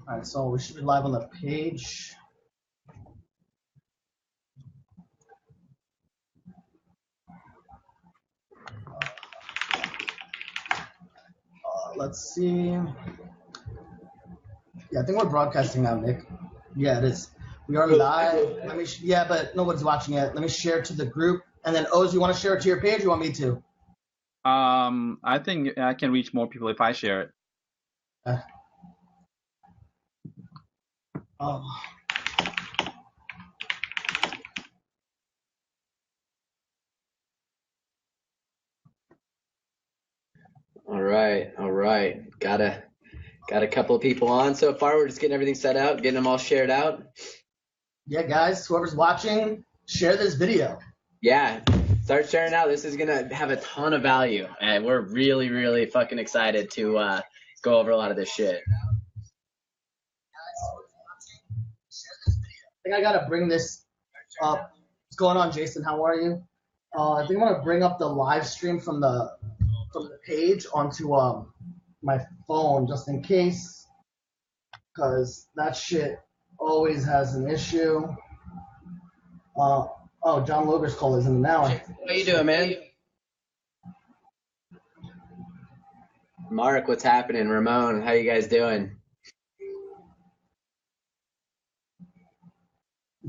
All right, so we should be live on the page. Let's see. Yeah, I think we're broadcasting now, Nick. Yeah, it is. We are live. Let me. Yeah, but nobody's watching it. Let me share to the group, and then Oz, you want to share it to your page? Or you want me to? I think I can reach more people if I share it. Oh. All right. Got a couple of people on so far. We're just getting everything set out, getting them all shared out. Yeah, guys, whoever's watching, share this video. Yeah, start sharing out. This is gonna have a ton of value, and we're really, really fucking excited to go over a lot of this shit. I think I gotta bring this up. What's going on, Jason? How are you? I think I'm gonna bring up the live stream from the page onto my phone just in case, because that shit always has an issue. Oh, John Loger's call is in now. How you doing, man? Mark, what's happening? Ramon, how you guys doing?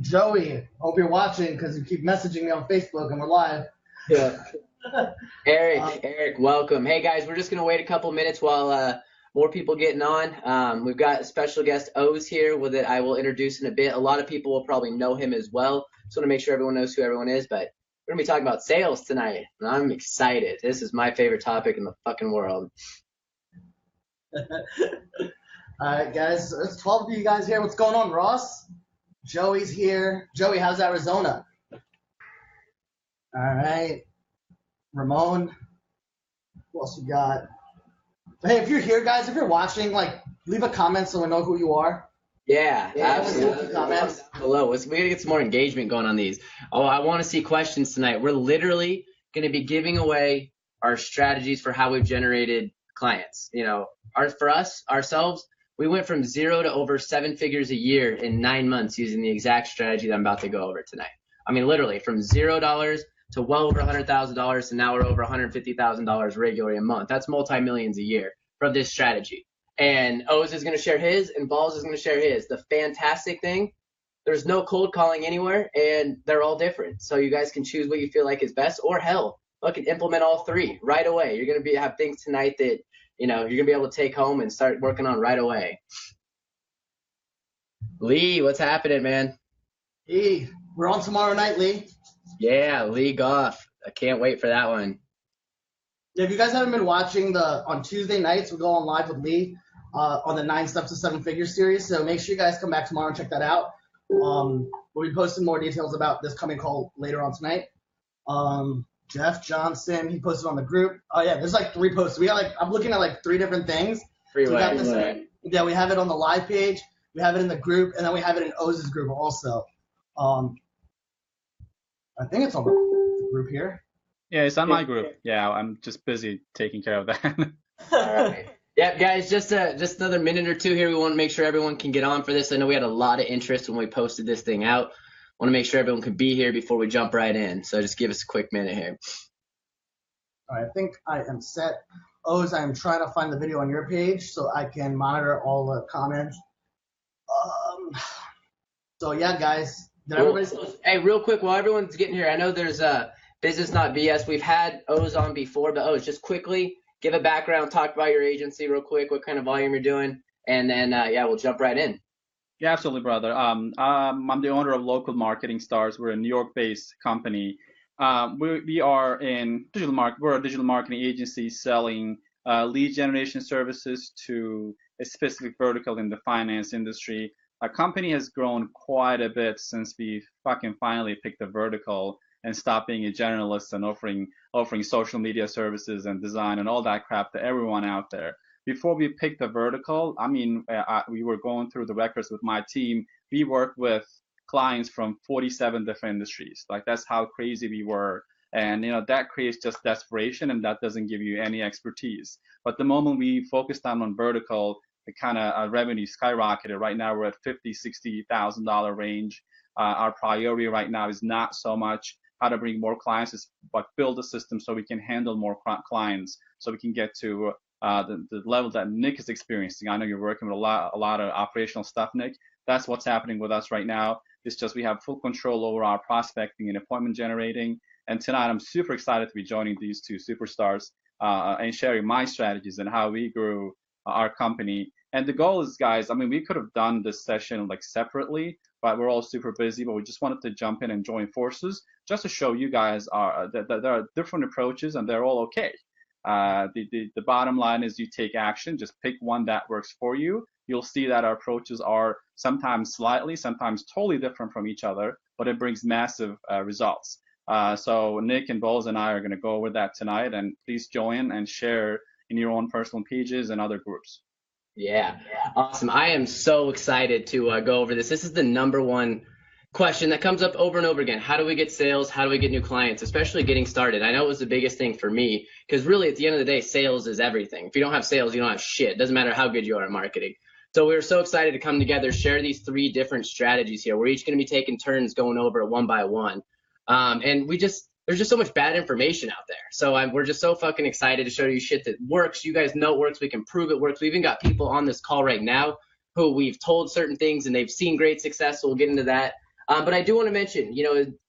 Joey, hope you're watching because you keep messaging me on Facebook and we're live. Yeah. Eric, welcome. Hey guys, we're just gonna wait a couple minutes while more people getting on. We've got a special guest Oz here with it. I will introduce in a bit. A lot of people will probably know him as well. Just want to make sure everyone knows who everyone is. But we're gonna be talking about sales tonight, and I'm excited. This is my favorite topic in the fucking world. All right, guys. There's 12 of you guys here. What's going on, Ross? Joey's here. Joey, how's Arizona? All right. Ramon. Who else we got? Hey, if you're here, guys, if you're watching, like, leave a comment so we know who you are. Yeah, absolutely. Comments below. We're gonna get some more engagement going on these. Oh, I want to see questions tonight. We're literally gonna be giving away our strategies for how we've generated clients. You know, for us ourselves, we went from 0 to over 7 figures a year in 9 months using the exact strategy that I'm about to go over tonight. I mean, literally from $0 to well over $100,000 to now we're over $150,000 regularly a month. That's multi-millions a year from this strategy. And Oz is going to share his, and Balls is going to share his. The fantastic thing, there's no cold calling anywhere, and they're all different. So you guys can choose what you feel like is best, or hell, fucking implement all three right away. You're going to have things tonight that, you know, you're going to be able to take home and start working on right away. Lee, what's happening, man? Hey, we're on tomorrow night, Lee. Yeah, Lee Goff. I can't wait for that one. Yeah, if you guys haven't been watching on Tuesday nights, we go on live with Lee on the 9 Steps to 7 Figures series. So make sure you guys come back tomorrow and check that out. We'll be posting more details about this coming call later on tonight. Jeff Johnson, he posted on the group. Oh yeah, there's like 3 posts. We got I'm looking at 3 different things. Yeah, we have it on the live page, we have it in the group, and then we have it in Oz's group also. I think it's on the group here. Yeah, it's on my group. Yeah, I'm just busy taking care of that. All right. Yeah, guys, just another minute or two here. We want to make sure everyone can get on for this. I know we had a lot of interest when we posted this thing out. Want to make sure everyone can be here before we jump right in. So just give us a quick minute here. All right, I think I am set. Oz, I am trying to find the video on your page so I can monitor all the comments. So yeah, guys. Hey, real quick, while everyone's getting here, I know there's Business Not BS. We've had Oz on before, but Oz, just quickly give a background, talk about your agency real quick, what kind of volume you're doing, and then yeah, we'll jump right in. Yeah, absolutely, brother. I'm the owner of Local Marketing Stars. We're a New York-based company. We are in digital market. We're a digital marketing agency selling lead generation services to a specific vertical in the finance industry. Our company has grown quite a bit since we fucking finally picked a vertical and stopped being a generalist and offering social media services and design and all that crap to everyone out there. Before we picked the vertical, I mean, we were going through the records with my team. We worked with clients from 47 different industries. Like, that's how crazy we were. And, you know, that creates just desperation, and that doesn't give you any expertise. But the moment we focused on vertical, the kind of revenue skyrocketed. Right now we're at $50,000-$60,000 range. Our priority right now is not so much how to bring more clients, but build a system so we can handle more clients, so we can get to the level that Nick is experiencing. I know you're working with a lot of operational stuff, Nick. That's what's happening with us right now. It's just we have full control over our prospecting and appointment generating. And tonight I'm super excited to be joining these two superstars and sharing my strategies and how we grew our company. And the goal is, guys, I mean, we could have done this session like separately, but we're all super busy. But we just wanted to jump in and join forces just to show you guys that there are different approaches and they're all okay. The bottom line is you take action. Just pick one that works for you. You'll see that our approaches are sometimes sometimes totally different from each other, but it brings massive results. So Nick and Bowles and I are going to go over that tonight, and please join and share in your own personal pages and other groups. Yeah, awesome. I am so excited to go over this. This is the number one question that comes up over and over again. How do we get sales? How do we get new clients, especially getting started? I know it was the biggest thing for me because really at the end of the day, sales is everything. If you don't have sales, you don't have shit. It doesn't matter how good you are at marketing. So we were so excited to come together, share these 3 different strategies here. We're each going to be taking turns going over it one by one. And there's just so much bad information out there. So we're just so fucking excited to show you shit that works. You guys know it works. We can prove it works. We even got people on this call right now who we've told certain things and they've seen great success. So we'll get into that. But I do want to mention,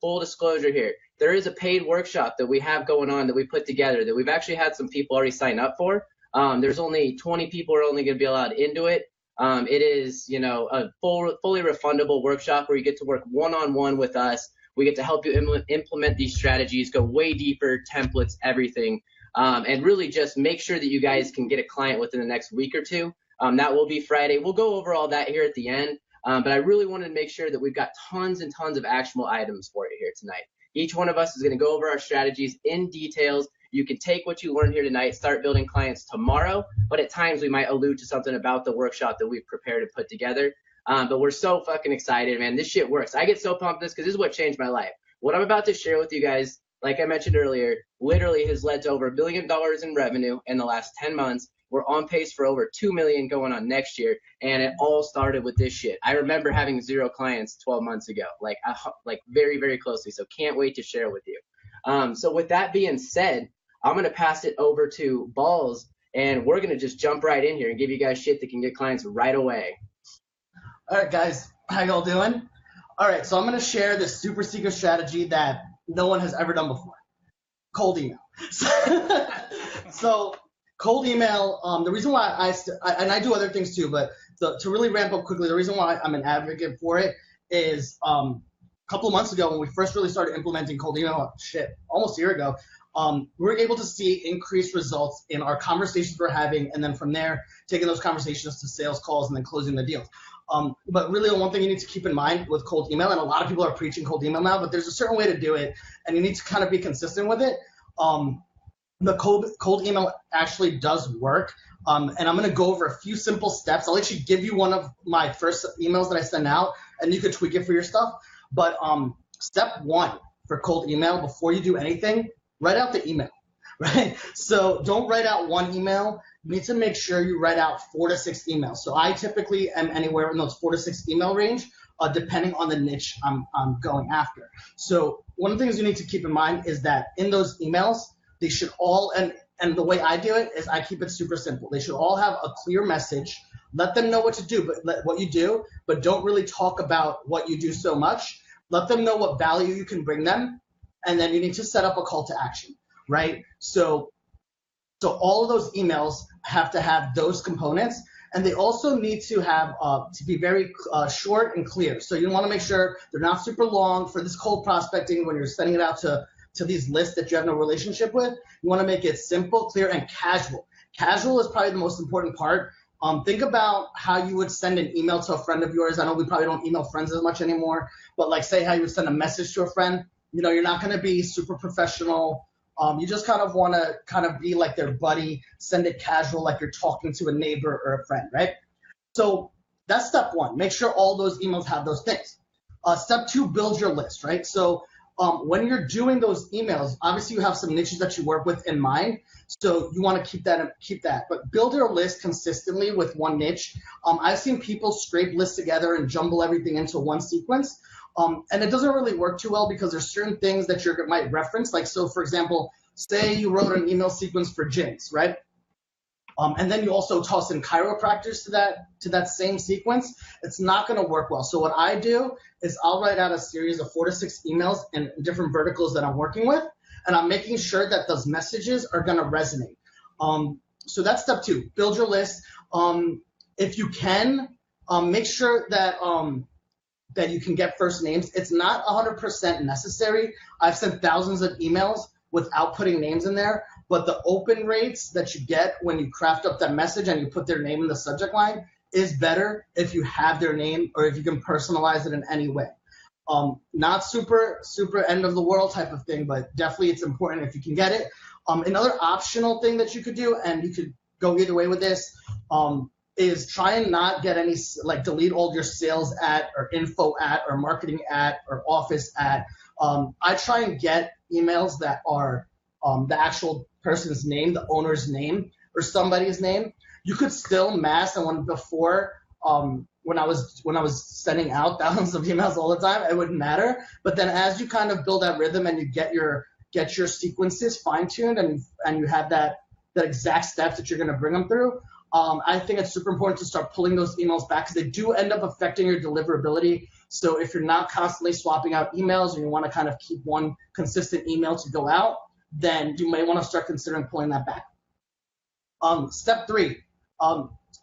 full disclosure here, there is a paid workshop that we have going on that we put together that we've actually had some people already sign up for. There's only 20 people are only going to be allowed into it. It is, a fully refundable workshop where you get to work one-on-one with us. We get to help you implement these strategies, go way deeper, templates, everything, and really just make sure that you guys can get a client within the next week or two. That will be Friday. We'll go over all that here at the end, but I really wanted to make sure that we've got tons and tons of actionable items for you here tonight. Each one of us is going to go over our strategies in details. You can take what you learned here tonight, start building clients tomorrow, but at times we might allude to something about the workshop that we've prepared to put together. But we're so fucking excited, man. This shit works. I get so pumped this because this is what changed my life. What I'm about to share with you guys, like I mentioned earlier, literally has led to over $1 billion in revenue in the last 10 months. We're on pace for over 2 million going on next year, and it all started with this shit. I remember having 0 clients 12 months ago, like very, very closely. So can't wait to share with you. So with that being said, I'm going to pass it over to Balls, and we're going to just jump right in here and give you guys shit that can get clients right away. All right, guys, how y'all doing? All right, so I'm going to share this super secret strategy that no one has ever done before. Cold email. So cold email, the reason why and I do other things too, but to really ramp up quickly, the reason why I'm an advocate for it is a couple of months ago when we first really started implementing cold email, almost a year ago, we were able to see increased results in our conversations we're having, and then from there, taking those conversations to sales calls and then closing the deals. But really, the one thing you need to keep in mind with cold email, and a lot of people are preaching cold email now, but there's a certain way to do it, and you need to kind of be consistent with it. The cold email actually does work, and I'm going to go over a few simple steps. I'll actually give you one of my first emails that I send out, and you can tweak it for your stuff. But step 1 for cold email, before you do anything, write out the email, right? So don't write out one email. You need to make sure you write out 4 to 6 emails. So I typically am anywhere in those 4 to 6 email range, depending on the niche I'm going after. So one of the things you need to keep in mind is that in those emails, they should all, and the way I do it is I keep it super simple. They should all have a clear message. Let them know what to do, but don't really talk about what you do so much. Let them know what value you can bring them, and then you need to set up a call to action, right? So all of those emails have to have those components, and they also need to have to be very short and clear. So you want to make sure they're not super long for this cold prospecting when you're sending it out to these lists that you have no relationship with. You want to make it simple, clear, and casual. Casual is probably the most important part. Think about how you would send an email to a friend of yours. I know we probably don't email friends as much anymore, but like say how you would send a message to a friend. You're not going to be super professional. You just kind of want to kind of be like their buddy, send it casual like you're talking to a neighbor or a friend, right? So that's step 1. Make sure all those emails have those things. Step 2, build your list, right? So when you're doing those emails, obviously you have some niches that you work with in mind, so you want to keep that. But build your list consistently with one niche. I've seen people scrape lists together and jumble everything into one sequence, and it doesn't really work too well because there's certain things that you might reference. Like, so for example, say you wrote an email sequence for gyms, right? And then you also toss in chiropractors to that same sequence. It's not going to work well. So what I do is I'll write out a series of 4 to 6 emails in different verticals that I'm working with, and I'm making sure that those messages are going to resonate. So that's step 2. Build your list. If you can, make sure that that you can get first names. It's not 100% necessary. I've sent thousands of emails without putting names in there. But the open rates that you get when you craft up that message and you put their name in the subject line is better if you have their name or if you can personalize it in any way. Not super end of the world type of thing, but definitely it's important if you can get it. Another optional thing that you could do, and you could go either way with this, is try and not get any, like, delete all your sales at or info at or marketing at or office at. I try and get emails that are the actual person's name, the owner's name, or somebody's name. You could still mass, and before when I was sending out thousands of emails all the time, it wouldn't matter. But then as you kind of build that rhythm and you get your sequences fine-tuned and you have that exact steps that you're going to bring them through, I think it's super important to start pulling those emails back because they do end up affecting your deliverability. So if you're not constantly swapping out emails and you want to kind of keep one consistent email to go out, then you may want to start considering pulling that back. Step 3,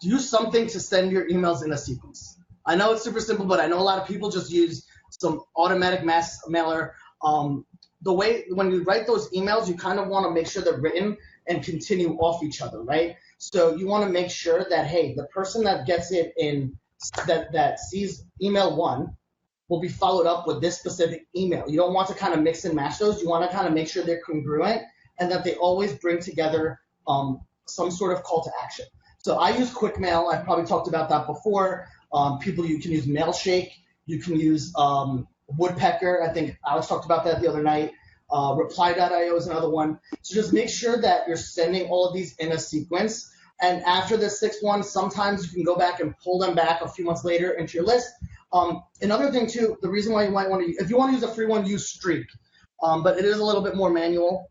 do something to send your emails in a sequence. I know it's super simple, but I know a lot of people just use some automatic mass mailer. The way when you write those emails, you kind of want to make sure they're written and continue off each other, right? So you want to make sure that, hey, the person that gets it in that sees email 1 will be followed up with this specific email. You don't want to kind of mix and match those. You want to kind of make sure they're congruent and that they always bring together some sort of call to action. So I use QuickMail. I've probably talked about that before. You can use Mailshake. You can use Woodpecker. I think Alex talked about that the other night. Reply.io is another one. So just make sure that you're sending all of these in a sequence. And after the 6th one, sometimes you can go back and pull them back a few months later into your list. Another thing too, the reason why you might want to, if you want to use a free one, use Streak, but it is a little bit more manual.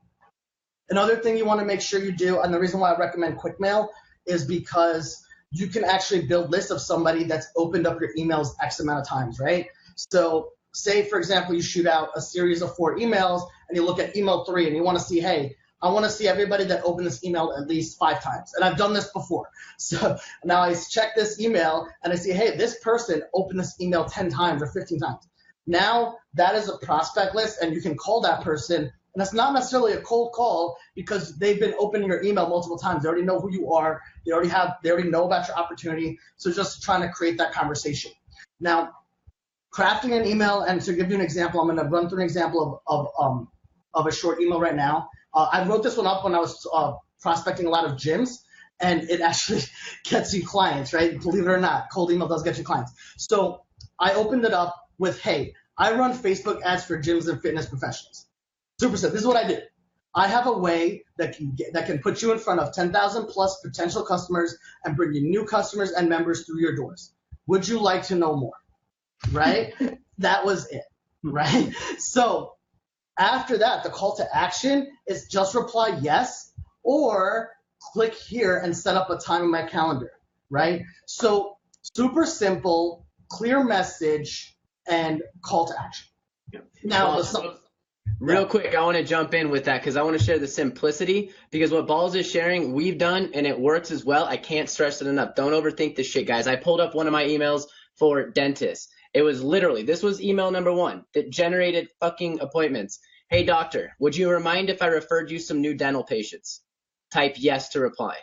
Another thing you want to make sure you do, and the reason why I recommend QuickMail is because you can actually build lists of somebody that's opened up your emails X amount of times, right? So say, for example, you shoot out a series of 4 emails and you look at email 3 and you want to see, hey, I want to see everybody that opened this email at least 5 times. And I've done this before. So now I check this email and I see, hey, this person opened this email 10 times or 15 times. Now that is a prospect list and you can call that person. And it's not necessarily a cold call because they've been opening your email multiple times. They already know who you are. They already know about your opportunity. So just trying to create that conversation. Now, crafting an email, and to give you an example, I'm going to run through an example of a short email right now. I wrote this one up when I was prospecting a lot of gyms, and it actually gets you clients, right? Believe it or not, cold email does get you clients. So I opened it up with, hey, I run Facebook ads for gyms and fitness professionals. Super simple. This is what I did. I have a way that can put you in front of 10,000 plus potential customers and bring you new customers and members through your doors. Would you like to know more? Right? That was it, right? So after that, the call to action is just reply yes or click here and set up a time in my calendar, right? So super simple, clear message, and call to action. Now, real quick, I want to jump in with that because I want to share the simplicity because what Balls is sharing, we've done, and it works as well. I can't stress it enough. Don't overthink this shit, guys. I pulled up one of my emails for dentists. It was literally, this was email number 1 that generated fucking appointments. Hey, doctor, would you mind if I referred you some new dental patients? Type yes to reply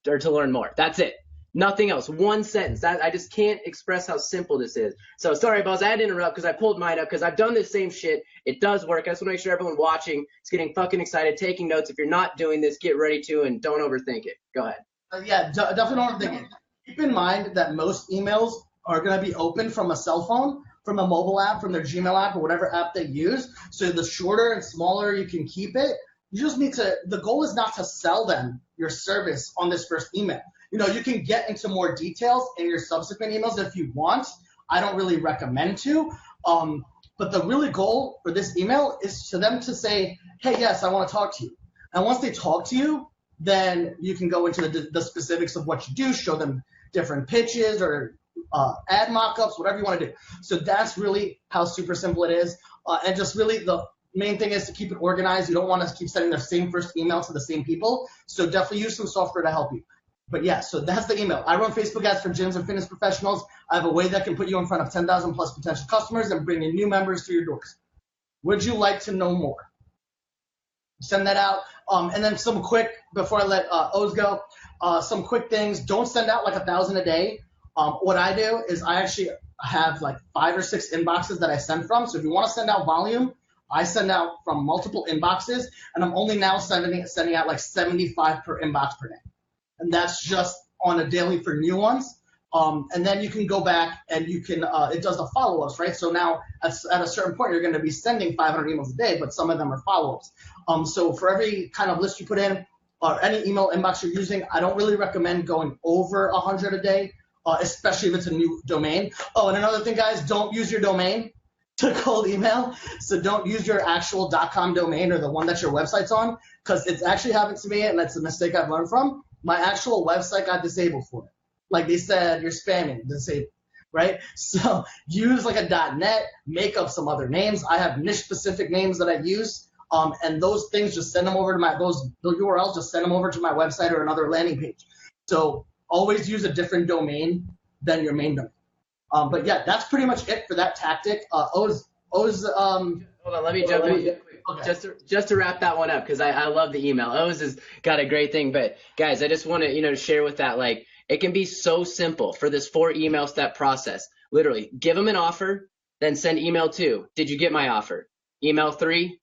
or to learn more. That's it. Nothing else. One sentence. I just can't express how simple this is. So sorry, Balls, I had to interrupt because I pulled mine up because I've done this same shit. It does work. I just want to make sure everyone watching is getting fucking excited, taking notes. If you're not doing this, get ready to and don't overthink it. Go ahead. Yeah, definitely don't overthink it. Keep in mind that most emails are going to be open from a cell phone from a mobile app, from their Gmail app or whatever app they use. So the shorter and smaller you can keep it, you just need to, the goal is not to sell them your service on this first email. You know, you can get into more details in your subsequent emails if you want. I don't really recommend to. But the really goal for this email is to them to say, hey, yes, I want to talk to you. And once they talk to you, then you can go into the specifics of what you do, show them different pitches or ad mock-ups, whatever you want to do. So that's really how super simple it is. And just really the main thing is to keep it organized. You don't want to keep sending the same first email to the same people. So definitely use some software to help you. But yeah, so that's the email. I run Facebook ads for gyms and fitness professionals. I have a way that can put you in front of 10,000 plus potential customers and bring in new members to your doors. Would you like to know more? Send that out. And then some quick, before I let Oz go, some quick things. Don't send out like 1,000 a day. What I do is I actually have like 5 or 6 inboxes that I send from. So if you want to send out volume, I send out from multiple inboxes, and I'm only now sending out like 75 per inbox per day. And that's just on a daily for new ones. And then you can go back and you can, it does the follow-ups, right? So now at a certain point, you're going to be sending 500 emails a day, but some of them are follow-ups. So for every kind of list you put in or any email inbox you're using, I don't really recommend going over 100 a day, especially if it's a new domain. Oh, and another thing, guys, don't use your domain to cold email. So don't use your actual .com domain or the one that your website's on, because it's actually happened to me, and that's a mistake I've learned from. My actual website got disabled for it. Like they said, you're spamming, disabled, right? So use like a .net, make up some other names. I have niche specific names that I use, and those things just send them over to the URLs, just send them over to my website or another landing page. So always use a different domain than your main domain. But yeah, that's pretty much it for that tactic. Oz, hold on, let me jump in. Okay. Just to wrap that one up, because I love the email. Oz has got a great thing, but guys, I just want to share with that, like, it can be so simple for this 4 email step process. Literally, give them an offer, then send email 2. Did you get my offer? Email 3,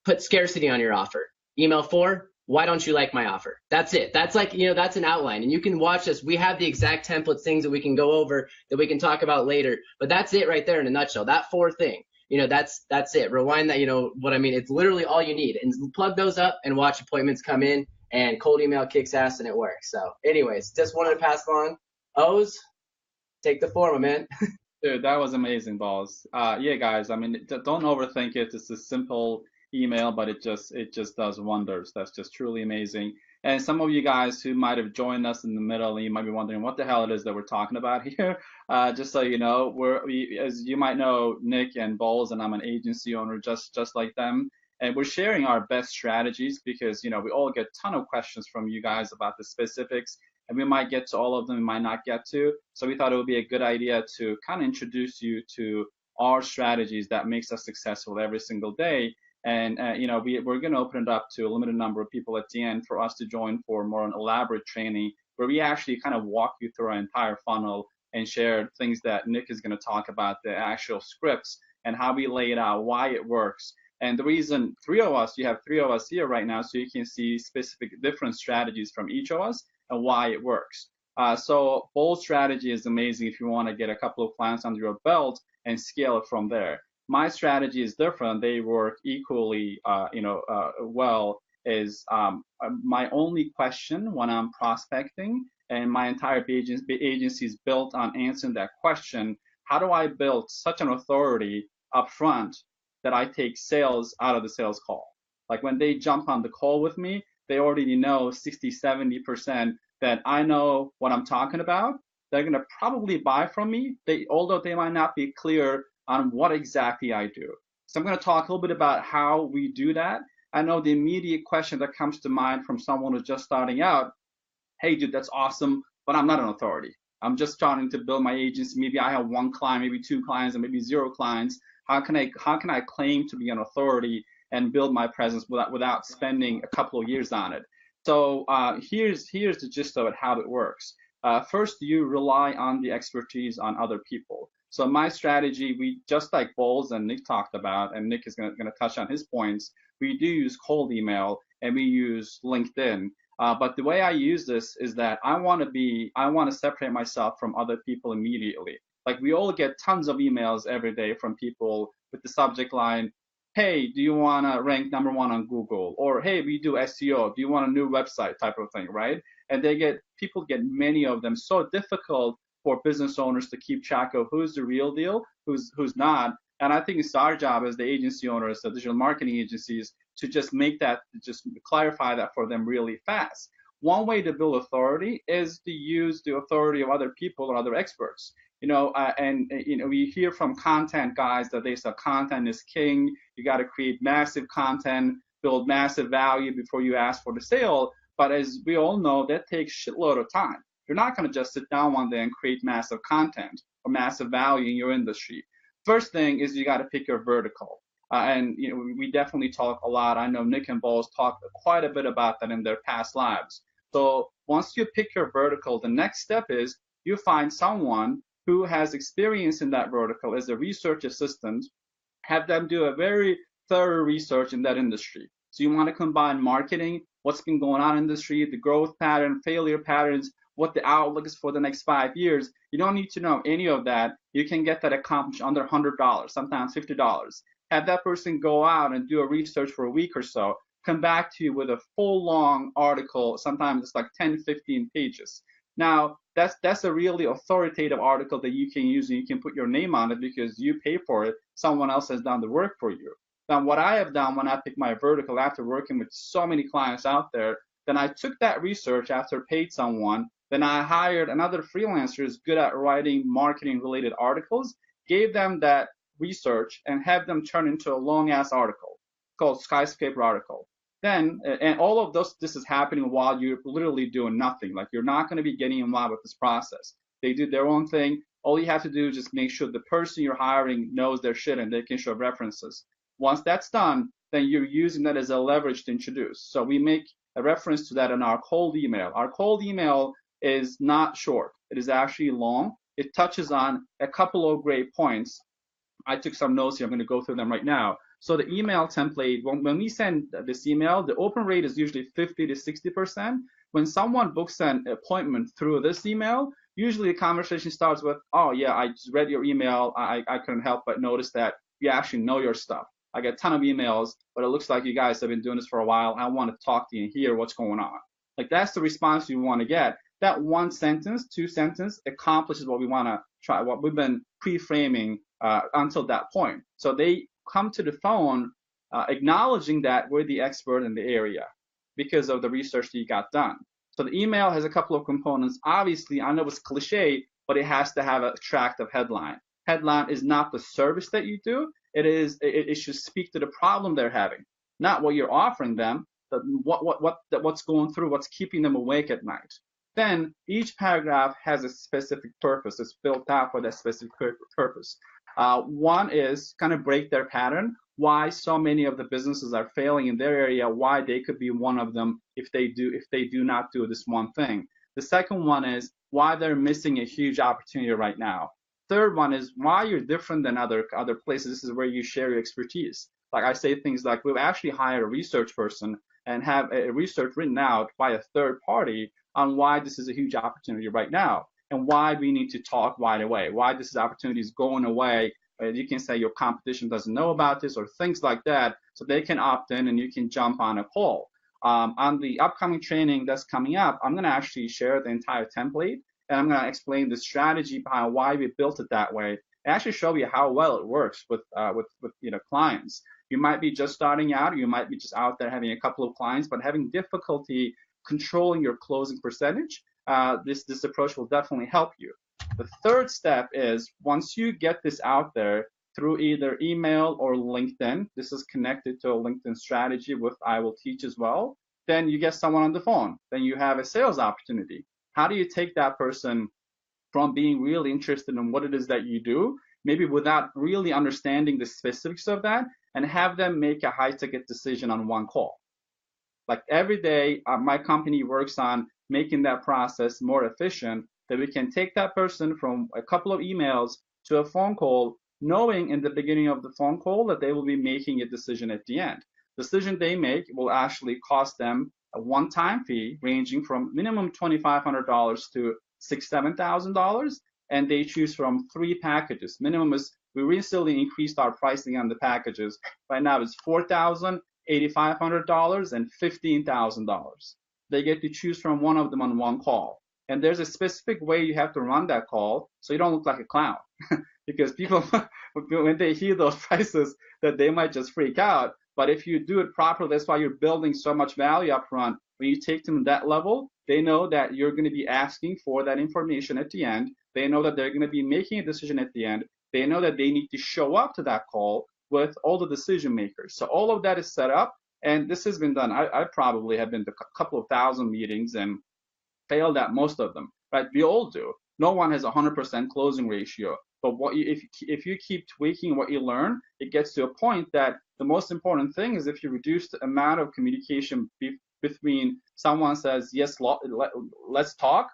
put scarcity on your offer. Email 4, why don't you like my offer? That's it. That's like, that's an outline, and you can watch this. We have the exact templates, things that we can go over that we can talk about later, but that's it right there in a nutshell. That 4 thing. That's it. Rewind that, what I mean. It's literally all you need. And plug those up and watch appointments come in, and cold email kicks ass and it works. So anyways, just wanted to pass along. Oz, take the floor, my man. Dude, that was amazing, Balls. Yeah, guys, I mean, don't overthink it. It's a simple email, but it just does wonders. That's just truly amazing. And some of you guys who might have joined us in the middle, you might be wondering what the hell it is that we're talking about here. Just so you know, as you might know, Nick and Balls, and I'm an agency owner just like them. And we're sharing our best strategies because, we all get a ton of questions from you guys about the specifics, and we might get to all of them, we might not get to. So we thought it would be a good idea to kind of introduce you to our strategies that makes us successful every single day. And, we're going to open it up to a limited number of people at the end for us to join for more an elaborate training where we actually kind of walk you through our entire funnel and share things that Nick is going to talk about, the actual scripts and how we lay it out, why it works. And the reason you have 3 of us here right now, so you can see specific different strategies from each of us and why it works. So Bold strategy is amazing if you want to get a couple of clients under your belt and scale it from there. My strategy is different. They work equally, well. Is my only question when I'm prospecting, and my entire agency is built on answering that question. How do I build such an authority up front that I take sales out of the sales call? Like when they jump on the call with me, they already know 60-70% that I know what I'm talking about. They're going to probably buy from me, although they might not be clear on what exactly I do. So I'm going to talk a little bit about how we do that. I know the immediate question that comes to mind from someone who's just starting out, hey, dude, that's awesome, but I'm not an authority. I'm just starting to build my agency. Maybe I have 1 client, maybe 2 clients, and maybe 0 clients. How can I claim to be an authority and build my presence without spending a couple of years on it? So here's the gist of it, how it works. First, you rely on the expertise on other people. So my strategy, we just like Bowles and Nick talked about, and Nick is going to touch on his points, we do use cold email and we use LinkedIn. But the way I use this is that I want to separate myself from other people immediately. Like we all get tons of emails every day from people with the subject line, hey, do you want to rank #1 on Google? Or hey, we do SEO. Do you want a new website type of thing, right? And people get many of them. So difficult for business owners to keep track of who's the real deal, who's not. And I think it's our job as the agency owners, the digital marketing agencies, to just just clarify that for them really fast. One way to build authority is to use the authority of other people or other experts. We hear from content guys that they say content is king. You got to create massive content, build massive value before you ask for the sale. But as we all know, that takes a shitload of time. You're not going to just sit down one day and create massive content or massive value in your industry. First thing is you got to pick your vertical. We definitely talk a lot. I know Nick and Bowles talked quite a bit about that in their past lives. So once you pick your vertical, the next step is you find someone who has experience in that vertical as a research assistant, have them do a very thorough research in that industry. So you want to combine marketing, what's been going on in the industry, the growth pattern, failure patterns, what the outlook is for the next 5 years. You don't need to know any of that. You can get that accomplished under $100, sometimes $50. Have that person go out and do a research for a week or so, come back to you with a full long article, sometimes it's like 10, 15 pages. Now, that's a really authoritative article that you can use and you can put your name on it because you pay for it. Someone else has done the work for you. Now, what I have done when I pick my vertical after working with so many clients out there, then I took that research after paid someone, then I hired another freelancer who's good at writing marketing related articles, gave them that research and have them turn into a long ass article called skyscraper article. Then, and all of this is happening while you're literally doing nothing. Like you're not going to be getting involved with this process. They do their own thing. All you have to do is just make sure the person you're hiring knows their shit and they can show references. Once that's done, then you're using that as a leverage to introduce. So we make a reference to that in our cold email. Our cold email is not short. It is actually long. It touches on a couple of great points. I took some notes here. I'm going to go through them right now. So the email template, when we send this email, the open rate is usually 50 to 60%. When someone books an appointment through this email, usually the conversation starts with, oh yeah, I just read your email. I couldn't help but notice that you actually know your stuff. I get a ton of emails, but it looks like you guys have been doing this for a while. I want to talk to you and hear what's going on. Like that's the response you want to get. That one sentence, two sentence accomplishes what we want to try, what we've been pre-framing until that point. So they come to the phone acknowledging that we're the expert in the area because of the research that you got done. So the email has a couple of components. Obviously, I know it's cliche, but it has to have an attractive headline. Headline is not the service that you do. It should speak to the problem they're having, not what you're offering them, but what's going through, what's keeping them awake at night. Then each paragraph has a specific purpose. It's built out for that specific purpose. One is kind of break their pattern, why so many of the businesses are failing in their area, why they could be one of them if they do not do this one thing. The second one is why they're missing a huge opportunity right now. Third one is why you're different than other places. This is where you share your expertise. Like I say things like we've actually hired a research person and have a research written out by a third party on why this is a huge opportunity right now and why we need to talk right away, why this opportunity is going away. You can say your competition doesn't know about this or things like that, so they can opt in and you can jump on a call. On the upcoming training that's coming up, I'm going to actually share the entire template and I'm going to explain the strategy behind why we built it that way and actually show you how well it works with clients. You might be just starting out, or you might be just out there having a couple of clients, but having difficulty controlling your closing percentage. This approach will definitely help you. The third step is once you get this out there through either email or LinkedIn, this is connected to a LinkedIn strategy with I Will Teach as well, then you get someone on the phone. Then you have a sales opportunity. How do you take that person from being really interested in what it is that you do, maybe without really understanding the specifics of that, and have them make a high-ticket decision on one call? Like every day, my company works on making that process more efficient, that we can take that person from a couple of emails to a phone call, knowing in the beginning of the phone call that they will be making a decision at the end. The decision they make will actually cost them a one-time fee ranging from minimum $2,500 to $6,000 to $7,000. and they choose from 3 packages. Minimum is, we recently increased our pricing on the packages. Right now it's $4,000, $8,500, and $15,000. They get to choose from one of them on one call. And there's a specific way you have to run that call so you don't look like a clown. Because people, when they hear those prices, that they might just freak out. But if you do it properly, that's why you're building so much value up front. When you take them to that level, they know that you're going to be asking for that information at the end. They know that they're going to be making a decision at the end. They know that they need to show up to that call with all the decision makers. So all of that is set up, and this has been done. I probably have been to a couple of thousand meetings and failed at most of them, right? We all do. No one has 100% closing ratio. But if you keep tweaking what you learn, it gets to a point that the most important thing is if you reduce the amount of communication between someone says, yes, let's talk,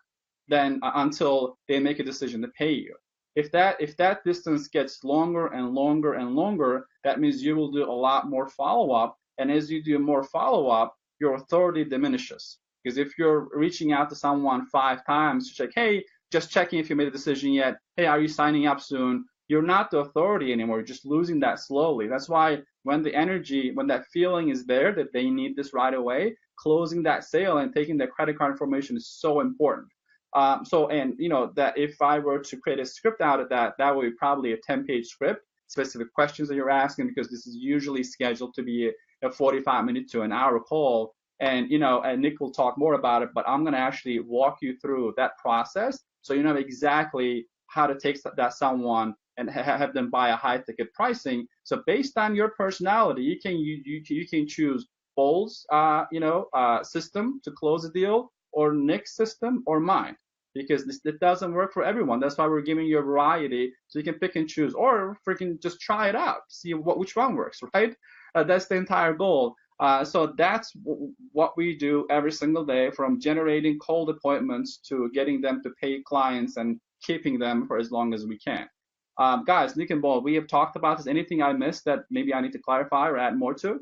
then until they make a decision to pay you. If that distance gets longer and longer and longer, that means you will do a lot more follow-up. And as you do more follow-up, your authority diminishes. Because if you're reaching out to someone 5 times to check, hey, just checking if you made a decision yet, hey, are you signing up soon? You're not the authority anymore. You're just losing that slowly. That's why when that feeling is there that they need this right away, closing that sale and taking their credit card information is so important. That if I were to create a script out of that, that would be probably a 10-page script, specific questions that you're asking, because this is usually scheduled to be a 45-minute to an hour call. And Nick will talk more about it, but I'm going to actually walk you through that process so you know exactly how to take that someone and have them buy a high ticket pricing. So based on your personality, you can choose Bold's system to close a deal, or Nick's system, or mine, because it doesn't work for everyone. That's why we're giving you a variety so you can pick and choose, or freaking just try it out, see which one works, right? That's the entire goal. So that's what we do every single day, from generating cold appointments to getting them to pay clients and keeping them for as long as we can. Guys, Nick and Bold, we have talked about this. Anything I missed that maybe I need to clarify or add more to?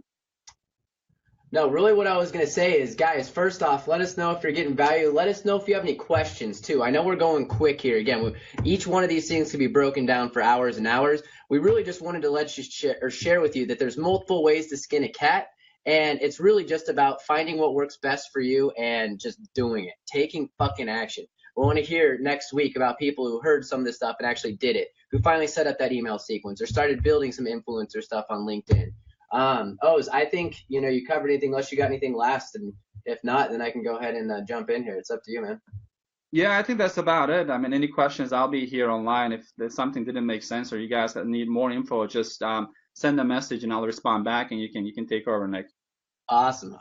No, really what I was going to say is, guys, first off, let us know if you're getting value. Let us know if you have any questions, too. I know we're going quick here. Again, each one of these things can be broken down for hours and hours. We really just wanted to let you share with you that there's multiple ways to skin a cat. And it's really just about finding what works best for you and just doing it, taking fucking action. We want to hear next week about people who heard some of this stuff and actually did it, who finally set up that email sequence or started building some influencer stuff on LinkedIn. Oz, I think, you covered anything unless you got anything last. And if not, then I can go ahead and jump in here. It's up to you, man. Yeah, I think that's about it. I mean, any questions, I'll be here online. If there's something didn't make sense or you guys need more info, just send a message and I'll respond back, and you can take over, Nick. Awesome.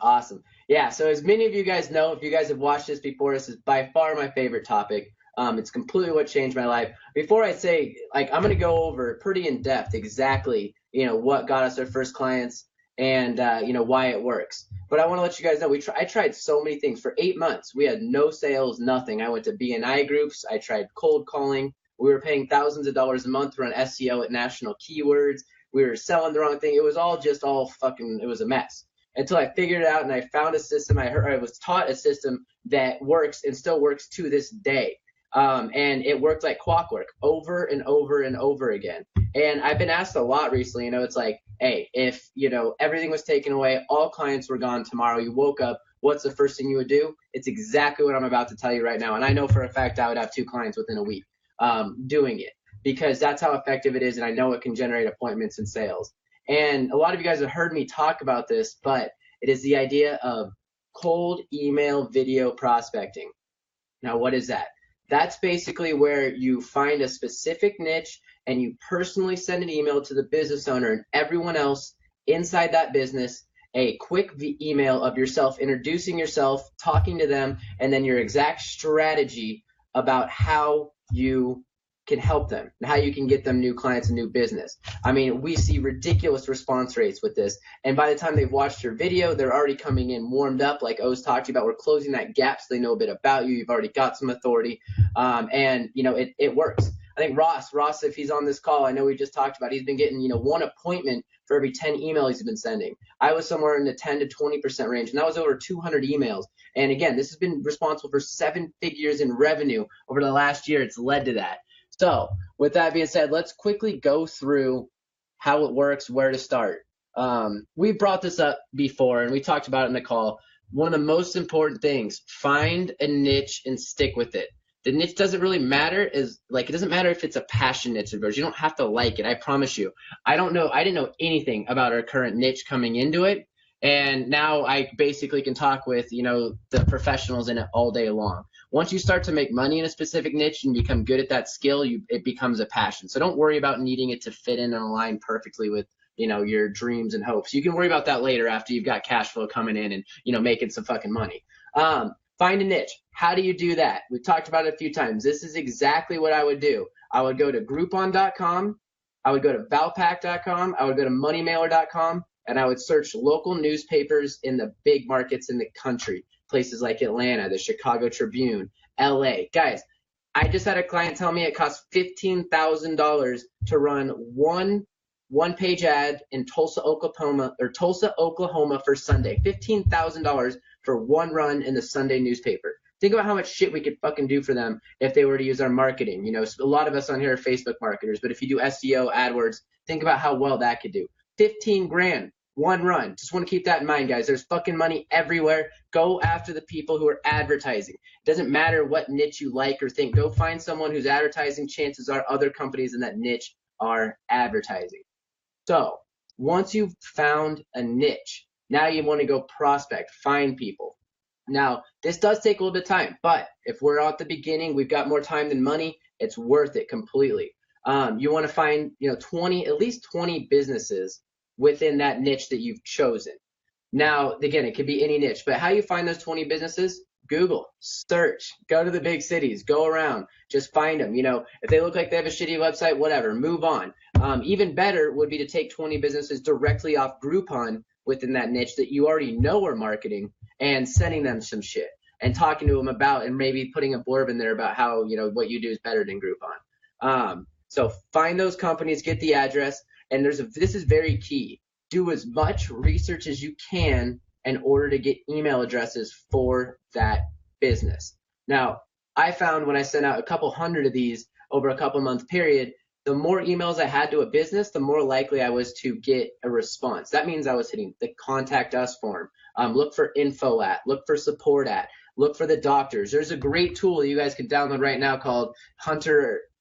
Yeah, so as many of you guys know, if you guys have watched this before, this is by far my favorite topic. It's completely what changed my life. Before I say, I'm going to go over pretty in depth exactly, what got us our first clients and, why it works. But I want to let you guys know, I tried so many things. For 8 months, we had no sales, nothing. I went to BNI groups. I tried cold calling. We were paying thousands of dollars a month to run SEO at national keywords. We were selling the wrong thing. It was it was a mess. Until I figured it out and I found a system. I was taught a system that works and still works to this day. And it worked like clockwork over and over and over again. And I've been asked a lot recently, it's like, hey, if, everything was taken away, all clients were gone tomorrow, you woke up, what's the first thing you would do? It's exactly what I'm about to tell you right now. And I know for a fact I would have 2 clients within a week doing it, because that's how effective it is. And I know it can generate appointments and sales. And a lot of you guys have heard me talk about this, but it is the idea of cold email video prospecting. Now, what is that? That's basically where you find a specific niche and you personally send an email to the business owner and everyone else inside that business, a quick email of yourself, introducing yourself, talking to them, and then your exact strategy about how you can help them and how you can get them new clients and new business. I mean, we see ridiculous response rates with this. And by the time they've watched your video, they're already coming in warmed up, like Oz talked to you about. We're closing that gap so they know a bit about you. You've already got some authority. It works. I think Ross, if he's on this call, I know we just talked about, he's been getting, 1 appointment for every 10 emails he's been sending. I was somewhere in the 10 to 20% range, and that was over 200 emails. And again, this has been responsible for 7 figures in revenue over the last year. It's led to that. So with that being said, let's quickly go through how it works, where to start. We brought this up before and we talked about it in the call. One of the most important things, find a niche and stick with it. The niche doesn't really matter, it doesn't matter if it's a passion niche of yours. You don't have to like it, I promise you. I didn't know anything about our current niche coming into it. And now I basically can talk with, the professionals in it all day long. Once you start to make money in a specific niche and become good at that skill, it becomes a passion. So don't worry about needing it to fit in and align perfectly with, your dreams and hopes. You can worry about that later after you've got cash flow coming in and, making some fucking money. Find a niche. How do you do that? We've talked about it a few times. This is exactly what I would do. I would go to Groupon.com. I would go to Valpak.com. I would go to Moneymailer.com. And I would search local newspapers in the big markets in the country, places like Atlanta, the Chicago Tribune, LA. Guys, I just had a client tell me it costs $15,000 to run one-page ad in Tulsa, Oklahoma for Sunday. $15,000 for one run in the Sunday newspaper. Think about how much shit we could fucking do for them if they were to use our marketing. A lot of us on here are Facebook marketers, but if you do SEO, AdWords, think about how well that could do. 15 grand, one run. Just want to keep that in mind, guys. There's fucking money everywhere. Go after the people who are advertising. It doesn't matter what niche you like or think. Go find someone who's advertising. Chances are other companies in that niche are advertising. So once you've found a niche, now you want to go prospect, find people. Now, this does take a little bit of time, but if we're at the beginning, we've got more time than money, it's worth it completely. You want to find, at least 20 businesses within that niche that you've chosen. Now, again, it could be any niche, but how you find those 20 businesses? Google, search, go to the big cities, go around, just find them. If they look like they have a shitty website, whatever, move on. Even better would be to take 20 businesses directly off Groupon within that niche that you already know are marketing and sending them some shit and talking to them about and maybe putting a blurb in there about how, what you do is better than Groupon. So find those companies, get the address, and this is very key. Do as much research as you can in order to get email addresses for that business. Now, I found when I sent out a couple hundred of these over a couple month period, the more emails I had to a business, the more likely I was to get a response. That means I was hitting the contact us form. Look for info at, look for support at, look for the doctors. There's a great tool you guys can download right now called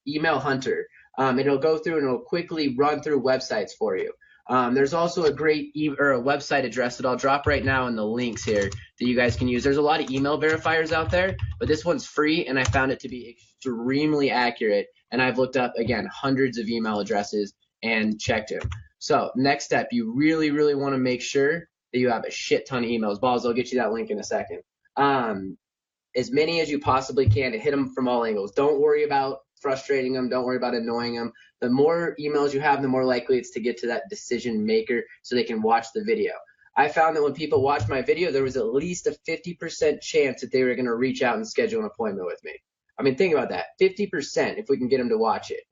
Email Hunter. It'll go through and it'll quickly run through websites for you. There's also a great a website address that I'll drop right now in the links here that you guys can use. There's a lot of email verifiers out there, but this one's free and I found it to be extremely accurate. And I've looked up, again, hundreds of email addresses and checked them. So next step, you really, really want to make sure that you have a shit ton of emails. Balls, I'll get you that link in a second. As many as you possibly can to hit them from all angles. Don't worry about frustrating them. Don't worry about annoying them. The more emails you have, the more likely it's to get to that decision maker so they can watch the video. I found that when people watched my video, there was at least a 50% chance that they were going to reach out and schedule an appointment with me. I mean, think about that. 50% if we can get them to watch it.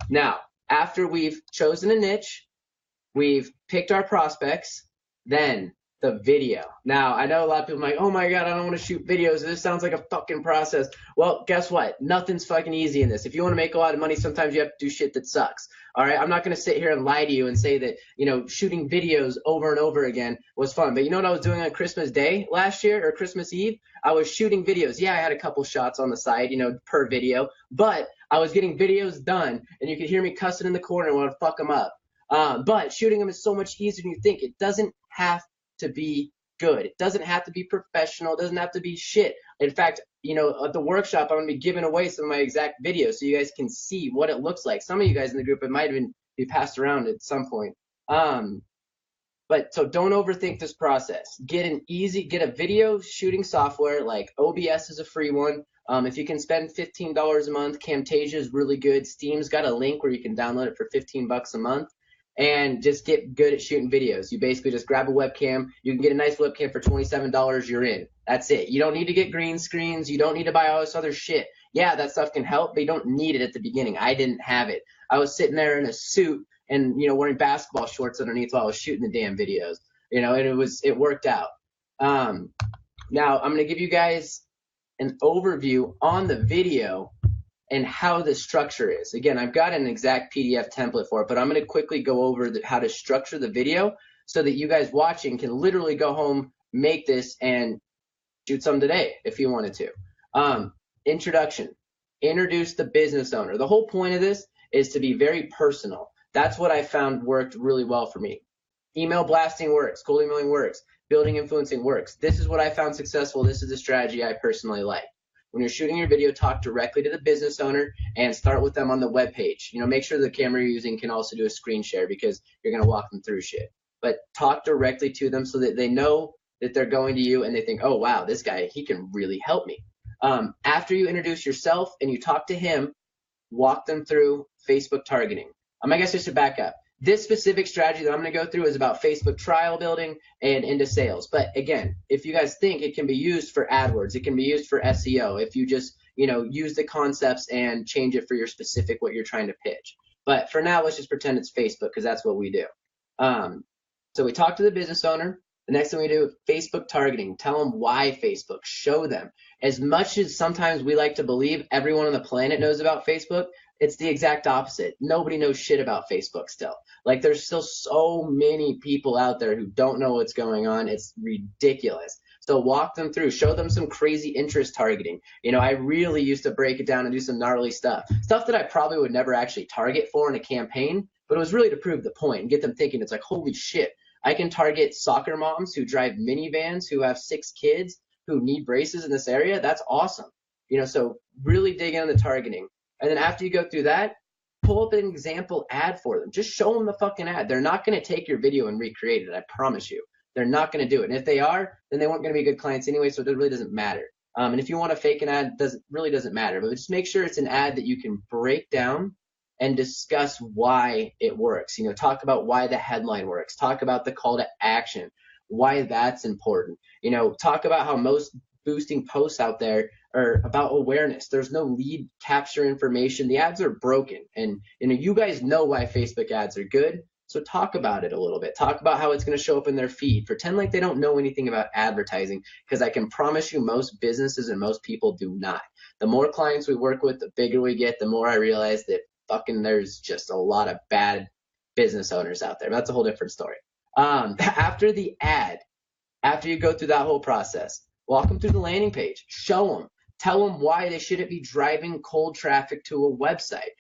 Now, after we've chosen a niche, we've picked our prospects, then the video. Now, I know a lot of people are like, oh my God, I don't want to shoot videos. This sounds like a fucking process. Well, guess what? Nothing's fucking easy in this. If you want to make a lot of money, sometimes you have to do shit that sucks. All right. I'm not going to sit here and lie to you and say that, shooting videos over and over again was fun. But you know what I was doing on Christmas Day last year or Christmas Eve? I was shooting videos. Yeah, I had a couple shots on the side, per video, but I was getting videos done and you could hear me cussing in the corner and want to fuck them up. But shooting them is so much easier than you think. It doesn't have to be good. It doesn't have to be professional. It doesn't have to be shit. In fact, at the workshop, I'm going to be giving away some of my exact videos so you guys can see what it looks like. Some of you guys in the group, it might even be passed around at some point. But so don't overthink this process. Get a video shooting software like OBS is a free one. If you can spend $15 a month, Camtasia is really good. Steam's got a link where you can download it for $15 a month. And just get good at shooting videos. You basically just grab a webcam. You can get a nice webcam for $27. You're in. That's it. You don't need to get green screens. You don't need to buy all this other shit. Yeah, that stuff can help, but you don't need it at the beginning. I didn't have it. I was sitting there in a suit and, wearing basketball shorts underneath while I was shooting the damn videos. And it worked out. Now, I'm going to give you guys an overview on the video and how the structure is. Again, I've got an exact PDF template for it, but I'm going to quickly go over how to structure the video so that you guys watching can literally go home, make this, and shoot some today if you wanted to. Introduction. Introduce the business owner. The whole point of this is to be very personal. That's what I found worked really well for me. Email blasting works. Cold emailing works. Building influencing works. This is what I found successful. This is the strategy I personally like. When you're shooting your video, talk directly to the business owner and start with them on the web page. You know, make sure the camera you're using can also do a screen share because you're going to walk them through shit. But talk directly to them so that they know that they're going to you and they think, oh, wow, this guy, he can really help me. After you introduce yourself and you talk to him, walk them through Facebook targeting. I guess just to back up, this specific strategy that I'm going to go through is about Facebook trial building and into sales. But again, if you guys think it can be used for AdWords, it can be used for SEO, if you just, you know, use the concepts and change it for your specific what you're trying to pitch. But for now, let's just pretend it's Facebook because that's what we do. So we talk to the business owner. The next thing we do, Facebook targeting. Tell them why Facebook. Show them. As much as sometimes we like to believe everyone on the planet knows about Facebook, it's the exact opposite. Nobody knows shit about Facebook still. Like, there's still so many people out there who don't know what's going on. It's ridiculous. So walk them through. Show them some crazy interest targeting. You know, I really used to break it down and do some gnarly stuff. Stuff that I probably would never actually target for in a campaign, but it was really to prove the point and get them thinking. It's like, holy shit. I can target soccer moms who drive minivans, who have 6 kids, who need braces in this area. That's awesome. You know, so really dig into the targeting. And then after you go through that, pull up an example ad for them. Just show them the fucking ad. They're not going to take your video and recreate it. I promise you. They're not going to do it. And if they are, then they weren't going to be good clients anyway, so it really doesn't matter. And if you want to fake an ad, really doesn't matter. But just make sure it's an ad that you can break down and discuss why it works. You know, talk about why the headline works. Talk about the call to action, why that's important. You know, talk about how most boosting posts out there are about awareness. There's no lead capture information. The ads are broken. And, you know, you guys know why Facebook ads are good. So talk about it a little bit. Talk about how it's going to show up in their feed. Pretend like they don't know anything about advertising, because I can promise you most businesses and most people do not. The more clients we work with, the bigger we get, the more I realize that fucking there's just a lot of bad business owners out there. But that's a whole different story. After the ad, after you go through that whole process, walk them through the landing page. Show them. Tell them why they shouldn't be driving cold traffic to a website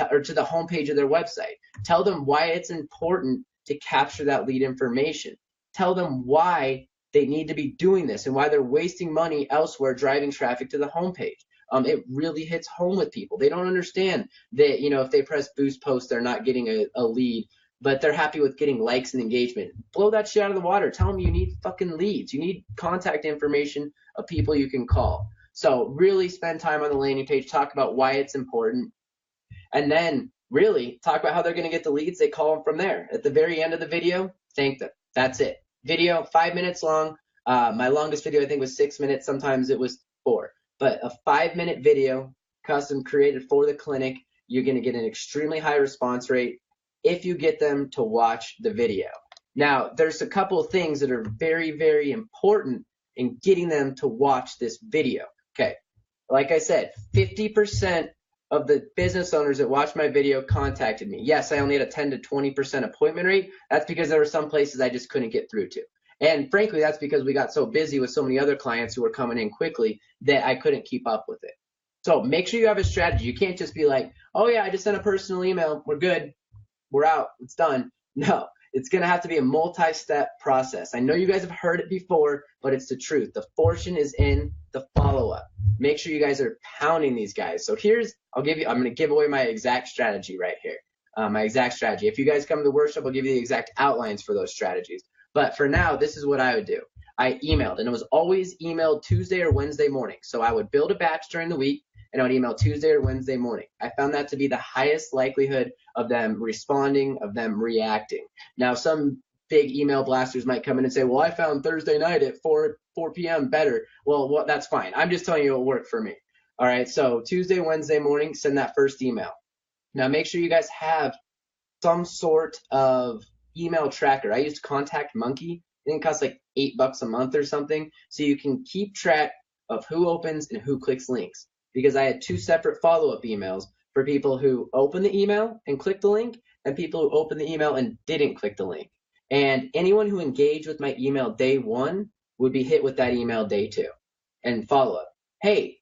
or to the homepage of their website. Tell them why it's important to capture that lead information. Tell them why they need to be doing this and why they're wasting money elsewhere driving traffic to the homepage. It really hits home with people. They don't understand that, you know, if they press boost post, they're not getting a lead, but they're happy with getting likes and engagement. Blow that shit out of the water. Tell them you need fucking leads. You need contact information of people you can call. So really spend time on the landing page, talk about why it's important, and then really talk about how they're going to get the leads. They call them from there. At the very end of the video, thank them. That's it. Video, 5 minutes long. My longest video, I think, was 6 minutes. Sometimes it was 4. But a 5-minute video, custom created for the clinic, you're going to get an extremely high response rate if you get them to watch the video. Now, there's a couple of things that are very, very important in getting them to watch this video. Okay, like I said, 50% of the business owners that watched my video contacted me. Yes, I only had a 10 to 20% appointment rate. That's because there were some places I just couldn't get through to. And frankly, that's because we got so busy with so many other clients who were coming in quickly that I couldn't keep up with it. So make sure you have a strategy. You can't just be like, oh yeah, I just sent a personal email. We're good. We're out. It's done. No, it's going to have to be a multi-step process. I know you guys have heard it before, but it's the truth. The fortune is in the follow-up. Make sure you guys are pounding these guys. So I'm going to give away my exact strategy right here. My exact strategy. If you guys come to the workshop, I'll give you the exact outlines for those strategies. But for now, this is what I would do. I emailed, and it was always emailed Tuesday or Wednesday morning. So I would build a batch during the week, and I would email Tuesday or Wednesday morning. I found that to be the highest likelihood of them responding, of them reacting. Now, some big email blasters might come in and say, well, I found Thursday night at 4 p.m. better. Well, that's fine. I'm just telling you what worked for me. All right, so Tuesday, Wednesday morning, send that first email. Now, make sure you guys have some sort of email tracker. I used Contact Monkey. I think it costs like $8 a month or something. So you can keep track of who opens and who clicks links. because I had 2 separate follow-up emails for people who opened the email and clicked the link and people who opened the email and didn't click the link. And anyone who engaged with my email day 1 would be hit with that email day 2 and follow up. Hey,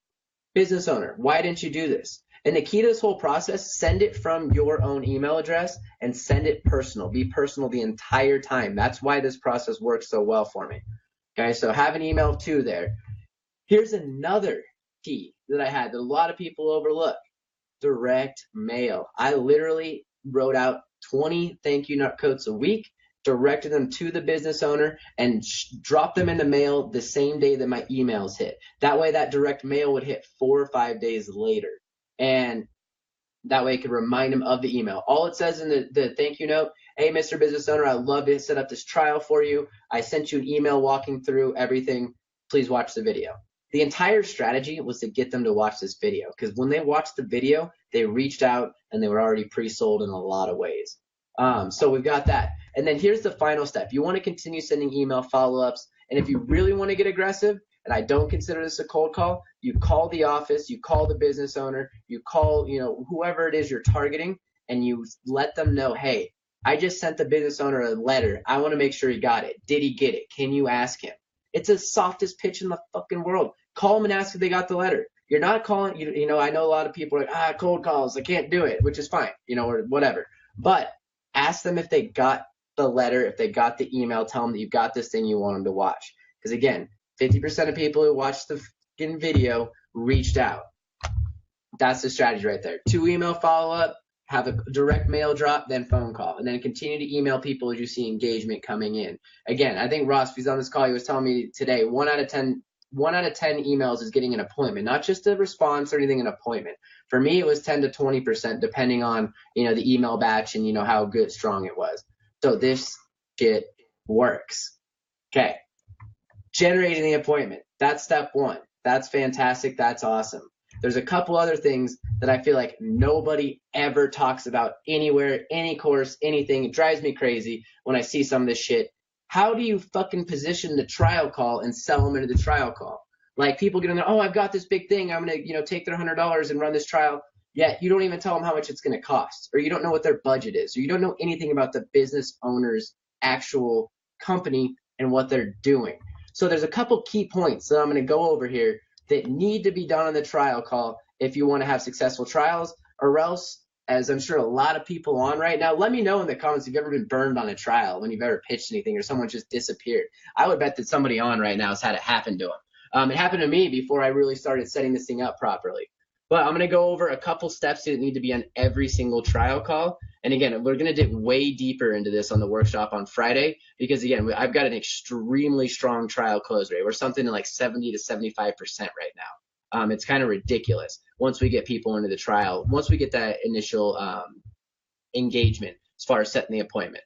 business owner, why didn't you do this? And the key to this whole process, send it from your own email address and send it personal. Be personal the entire time. That's why this process works so well for me. Okay, so have an email too there. Here's another key that I had that a lot of people overlook. Direct mail. I literally wrote out 20 thank you note codes a week, directed them to the business owner, and dropped them in the mail the same day that my emails hit. That way that direct mail would hit 4 or 5 days later. And that way it could remind them of the email. All it says in the thank you note, hey, Mr. Business Owner, I'd love to set up this trial for you. I sent you an email walking through everything. Please watch the video. The entire strategy was to get them to watch this video, because when they watched the video, they reached out and they were already pre-sold in a lot of ways. So we've got that. And then here's the final step. You want to continue sending email follow-ups. And if you really want to get aggressive, and I don't consider this a cold call, you call the office, you call the business owner, you call, whoever it is you're targeting, and you let them know, hey, I just sent the business owner a letter. I want to make sure he got it. Did he get it? Can you ask him? It's the softest pitch in the fucking world. Call them and ask if they got the letter. You're not calling, I know a lot of people are like, cold calls, I can't do it, which is fine, or whatever. But ask them if they got the letter, if they got the email, tell them that you've got this thing you want them to watch. Because again, 50% of people who watched the fucking video reached out. That's the strategy right there. 2 email follow-up, have a direct mail drop, then phone call, and then continue to email people as you see engagement coming in. Again, I think Ross, who's on this call, he was telling me today, 1 out of 10 emails is getting an appointment, not just a response or anything, an appointment. For me, it was 10 to 20%, depending on, the email batch and, how good, strong it was. So this shit works. Okay. Generating the appointment. That's step 1. That's fantastic. That's awesome. There's a couple other things that I feel like nobody ever talks about anywhere, any course, anything. It drives me crazy when I see some of this shit. How do you fucking position the trial call and sell them into the trial call? Like, people get in there, I've got this big thing. I'm going to, take their $100 and run this trial. Yet you don't even tell them how much it's going to cost, or you don't know what their budget is, or you don't know anything about the business owner's actual company and what they're doing. So there's a couple key points that I'm going to go over here that need to be done on the trial call if you want to have successful trials, or else, as I'm sure a lot of people on right now, let me know in the comments if you've ever been burned on a trial, when you've ever pitched anything or someone just disappeared. I would bet that somebody on right now has had it happen to them. It happened to me before I really started setting this thing up properly. But I'm going to go over a couple steps that need to be on every single trial call. And again, we're going to dig way deeper into this on the workshop on Friday, because again, I've got an extremely strong trial close rate. We're something like 70 to 75% right now. It's kind of ridiculous once we get people into the trial, once we get that initial engagement as far as setting the appointment.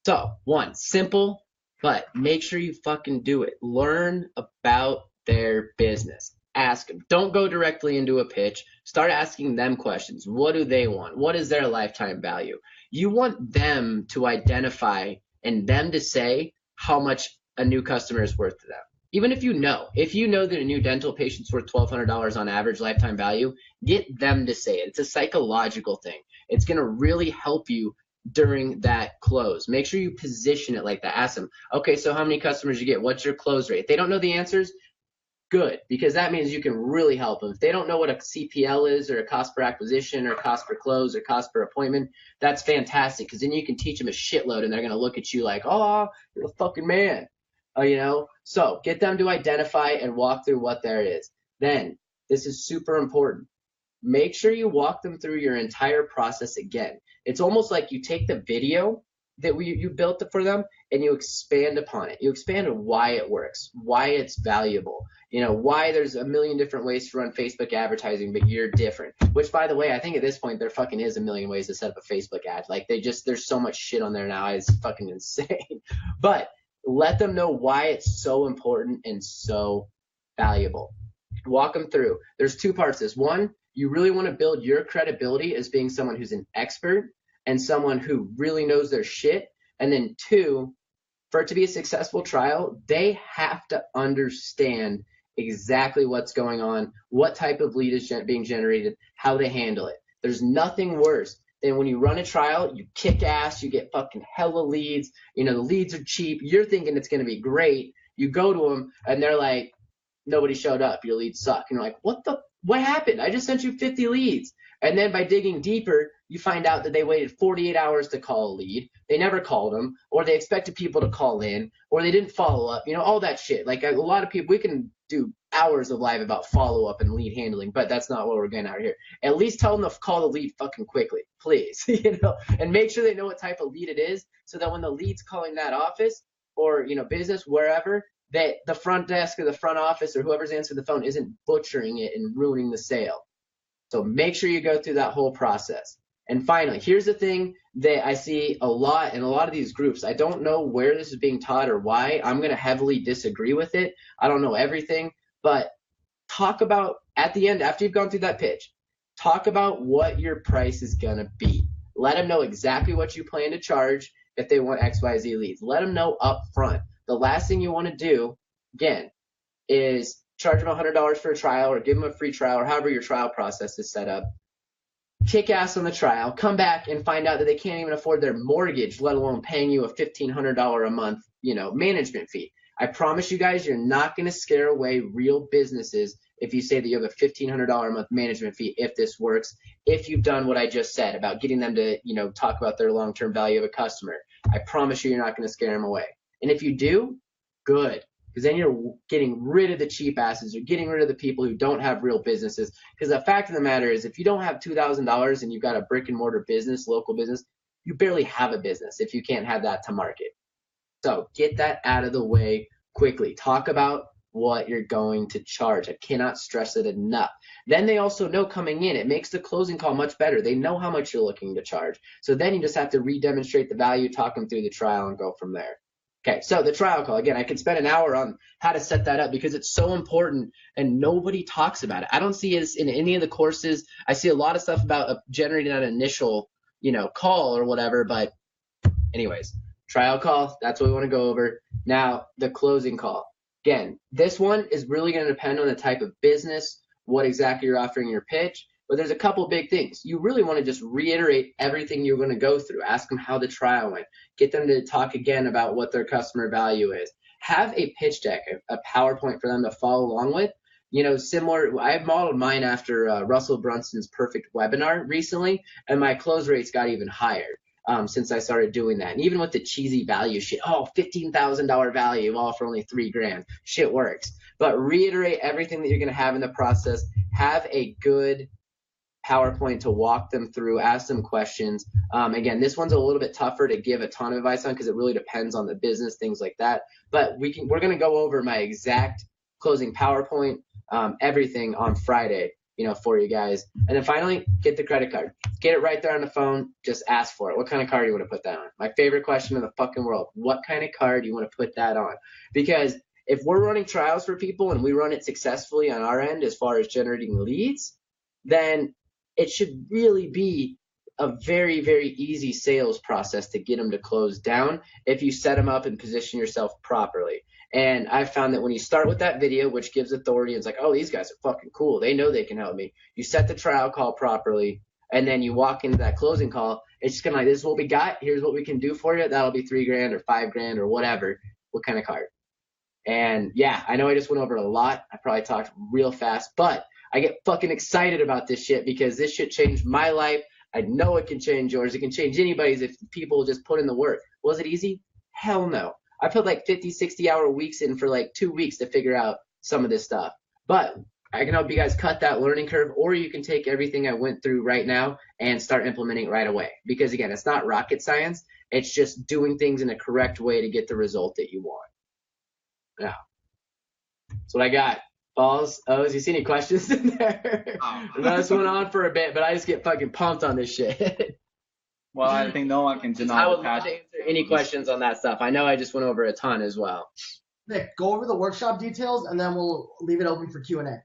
So 1, simple, but make sure you fucking do it. Learn about their business. Ask them. Don't go directly into a pitch. Start asking them questions. What do they want? What is their lifetime value? You want them to identify and them to say how much a new customer is worth to them. Even if you know that a new dental patient's worth $1,200 on average lifetime value, get them to say it. It's a psychological thing. It's going to really help you during that close. Make sure you position it like that. Ask them, okay, so how many customers you get? What's your close rate? If they don't know the answers, good, because that means you can really help them. If they don't know what a CPL is, or a cost per acquisition, or cost per close, or cost per appointment, that's fantastic, because then you can teach them a shitload and they're going to look at you like, oh, you're a fucking man. So get them to identify and walk through what there is. Then, this is super important. Make sure you walk them through your entire process again. It's almost like you take the video that you built for them and you expand upon it. You expand on why it works, why it's valuable, why there's a million different ways to run Facebook advertising, but you're different. Which, by the way, I think at this point there fucking is a million ways to set up a Facebook ad. Like, there's so much shit on there now, it's fucking insane. But let them know why it's so important and so valuable. Walk them through. There's 2 parts to this. 1, you really want to build your credibility as being someone who's an expert and someone who really knows their shit. And then 2, for it to be a successful trial, they have to understand exactly what's going on, what type of lead is being generated, how to handle it. There's nothing worse than when you run a trial, you kick ass, you get fucking hella leads, the leads are cheap, you're thinking it's going to be great, you go to them and they're like, nobody showed up, your leads suck. And you're like, what happened? I just sent you 50 leads. And then by digging deeper, you find out that they waited 48 hours to call a lead. They never called them, or they expected people to call in, or they didn't follow up, all that shit. Like a lot of people, we can do hours of live about follow up and lead handling, but that's not what we're getting out here. At least tell them to call the lead fucking quickly, please, and make sure they know what type of lead it is, so that when the lead's calling that office or, business, wherever, that the front desk or the front office or whoever's answering the phone isn't butchering it and ruining the sale. So make sure you go through that whole process. And finally, here's the thing that I see a lot in a lot of these groups. I don't know where this is being taught or why. I'm going to heavily disagree with it. I don't know everything, but talk about at the end, after you've gone through that pitch, talk about what your price is going to be. Let them know exactly what you plan to charge if they want XYZ leads. Let them know up front. The last thing you want to do, again, is charge them $100 for a trial or give them a free trial or however your trial process is set up. Kick ass on the trial, come back and find out that they can't even afford their mortgage, let alone paying you a $1,500 a month, management fee. I promise you guys, you're not going to scare away real businesses if you say that you have a $1,500 a month management fee if this works, if you've done what I just said about getting them to, talk about their long-term value of a customer. I promise you're not going to scare them away. And if you do, good. Because then you're getting rid of the cheap asses. You're getting rid of the people who don't have real businesses. Because the fact of the matter is, if you don't have $2,000 and you've got a brick and mortar business, local business, you barely have a business if you can't have that to market. So get that out of the way quickly. Talk about what you're going to charge. I cannot stress it enough. Then they also know coming in, it makes the closing call much better. They know how much you're looking to charge. So then you just have to re-demonstrate the value, talk them through the trial, and go from there. Okay, so the trial call, again, I could spend an hour on how to set that up because it's so important and nobody talks about it. I don't see it in any of the courses. I see a lot of stuff about generating an initial, call or whatever, but anyways, trial call, that's what we want to go over. Now, the closing call. Again, this one is really going to depend on the type of business, what exactly you're offering your pitch. But there's a couple big things. You really want to just reiterate everything you're going to go through. Ask them how the trial went. Get them to talk again about what their customer value is. Have a pitch deck, a PowerPoint for them to follow along with. Similar, I modeled mine after Russell Brunson's perfect webinar recently, and my close rates got even higher since I started doing that. And even with the cheesy value shit, $15,000 value, all for only $3,000. Shit works. But reiterate everything that you're going to have in the process. Have a good PowerPoint to walk them through, ask them questions. Again, this one's a little bit tougher to give a ton of advice on because it really depends on the business, things like that. But we're going to go over my exact closing PowerPoint, everything on Friday, for you guys. And then finally, get the credit card. Get it right there on the phone. Just ask for it. What kind of card do you want to put that on? My favorite question in the fucking world. What kind of card do you want to put that on? Because if we're running trials for people and we run it successfully on our end as far as generating leads, then it should really be a very, very easy sales process to get them to close down if you set them up and position yourself properly. And I've found that when you start with that video, which gives authority, and it's like, oh, these guys are fucking cool. They know they can help me. You set the trial call properly, and then you walk into that closing call. It's just kind of like, this is what we got. Here's what we can do for you. That'll be $3,000 or $5,000 or whatever. What kind of card? And yeah, I know I just went over a lot. I probably talked real fast, but I get fucking excited about this shit because this shit changed my life. I know it can change yours. It can change anybody's if people just put in the work. Was it easy? Hell no. I put like 50, 60-hour weeks in for like 2 weeks to figure out some of this stuff. But I can help you guys cut that learning curve, or you can take everything I went through right now and start implementing right away. Because again, it's not rocket science. It's just doing things in a correct way to get the result that you want. Now, that's what I got. Balls, O's, you see any questions in there? This went on for a bit, but I just get fucking pumped on this shit. Well, I think no one can deny I would the love passion. to answer any questions on that stuff. I know I just went over a ton as well. Nick, go over the workshop details, and then we'll leave it open for Q&A.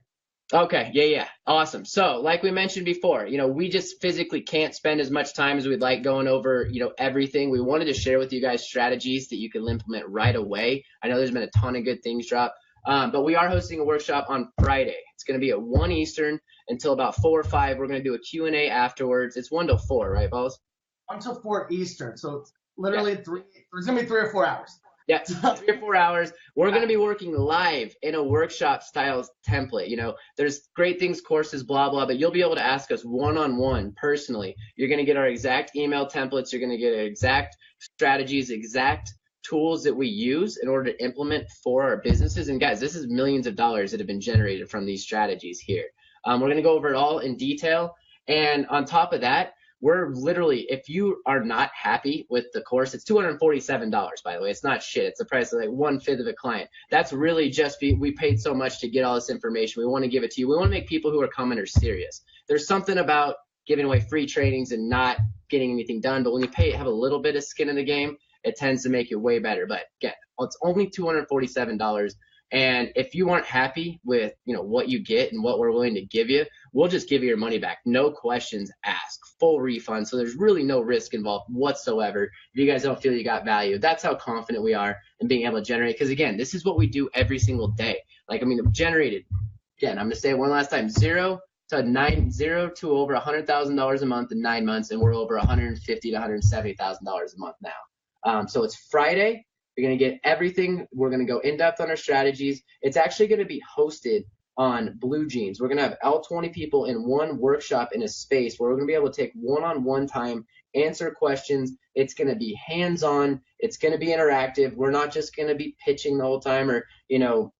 Okay, yeah. Awesome. So like we mentioned before, we just physically can't spend as much time as we'd like going over, everything. We wanted to share with you guys strategies that you can implement right away. I know there's been a ton of good things drop. But we are hosting a workshop on Friday. It's going to be at 1 Eastern until about 4 or 5. We're going to do a Q&A afterwards. It's 1 to 4, right, Balls? 1 to 4 Eastern. So it's literally there's going to be 3 or 4 hours. Yeah, 3 or 4 hours. We're going to be working live in a workshop style template. You know, there's great things, courses, blah, blah, but you'll be able to ask us one-on-one personally. You're going to get our exact email templates. You're going to get exact strategies, exact tools that we use in order to implement for our businesses. And guys, this is millions of dollars that have been generated from these strategies here. We're going to go over it all in detail. And on top of that, we're literally, if you are not happy with the course, it's $247, by the way. It's not shit. It's the price of like 1/5 of a client. That's really just, we paid so much to get all this information. We want to give it to you. We want to make people who are coming are serious. There's something about giving away free trainings and not getting anything done. But when you have a little bit of skin in the game, it tends to make it way better. But again, it's only $247. And if you aren't happy with, you know, what you get and what we're willing to give you, we'll just give you your money back. No questions asked, full refund. So there's really no risk involved whatsoever if you guys don't feel you got value. That's how confident we are in being able to generate. Because again, this is what we do every single day. Like, I mean, generated, again, I'm going to say it one last time, zero to over $100,000 a month in 9 months. And we're over $150,000 to $170,000 a month now. So it's Friday. You're going to get everything. We're going to go in depth on our strategies. It's actually going to be hosted on Blue Jeans. We're going to have L20 people in one workshop in a space where we're going to be able to take one-on-one time, answer questions. It's going to be hands-on. It's going to be interactive. We're not just going to be pitching the whole time or, you know,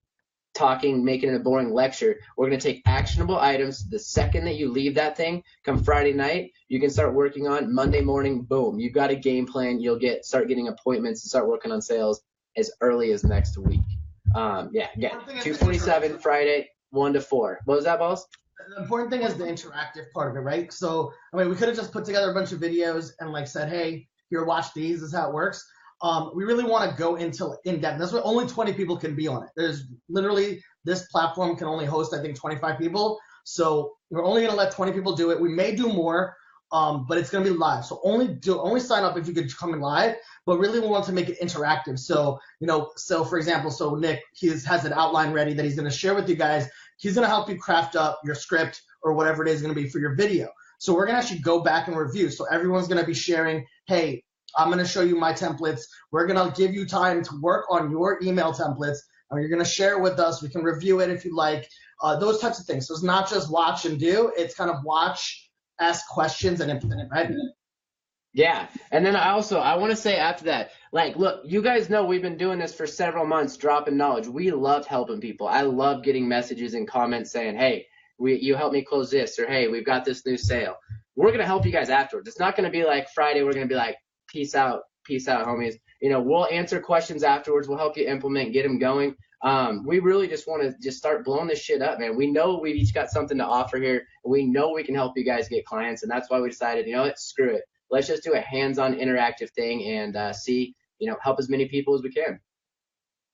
talking, making it a boring lecture. We're going to take actionable items. The second that you leave that thing, come Friday night, you can start working on Monday morning. Boom, you've got a game plan. You'll start getting appointments and start working on sales as early as next week. Yeah, again, 247 Friday, 1 to 4. What was that, Balls? The important thing is the interactive part of it, right? So, I mean, we could have just put together a bunch of videos and like said, hey, here, watch these. This is how it works. We really want to go into in-depth. That's why only 20 people can be on it. There's literally, this platform can only host, I think, 25 people. So we're only going to let 20 people do it. We may do more, but it's going to be live. So only sign up if you could come in live, but really we want to make it interactive. So, you know, so for example, so Nick, he has an outline ready that he's going to share with you guys. He's going to help you craft up your script or whatever it is going to be for your video. So we're going to actually go back and review. So everyone's going to be sharing, hey, I'm going to show you my templates. We're going to give you time to work on your email templates. And you're going to share it with us. We can review it if you like. Those types of things. So it's not just watch and do. It's kind of watch, ask questions, and implement it, right? Yeah. And then I want to say after that, like, look, you guys know we've been doing this for several months, dropping knowledge. We love helping people. I love getting messages and comments saying, hey, you helped me close this, or hey, we've got this new sale. We're going to help you guys afterwards. It's not going to be like Friday. We're going to be like, peace out, homies. You know, we'll answer questions afterwards. We'll help you implement, get them going. We really just want to start blowing this shit up, man. We know we've each got something to offer here. We know we can help you guys get clients, and that's why we decided, you know what, screw it. Let's just do a hands-on interactive thing and see, you know, help as many people as we can.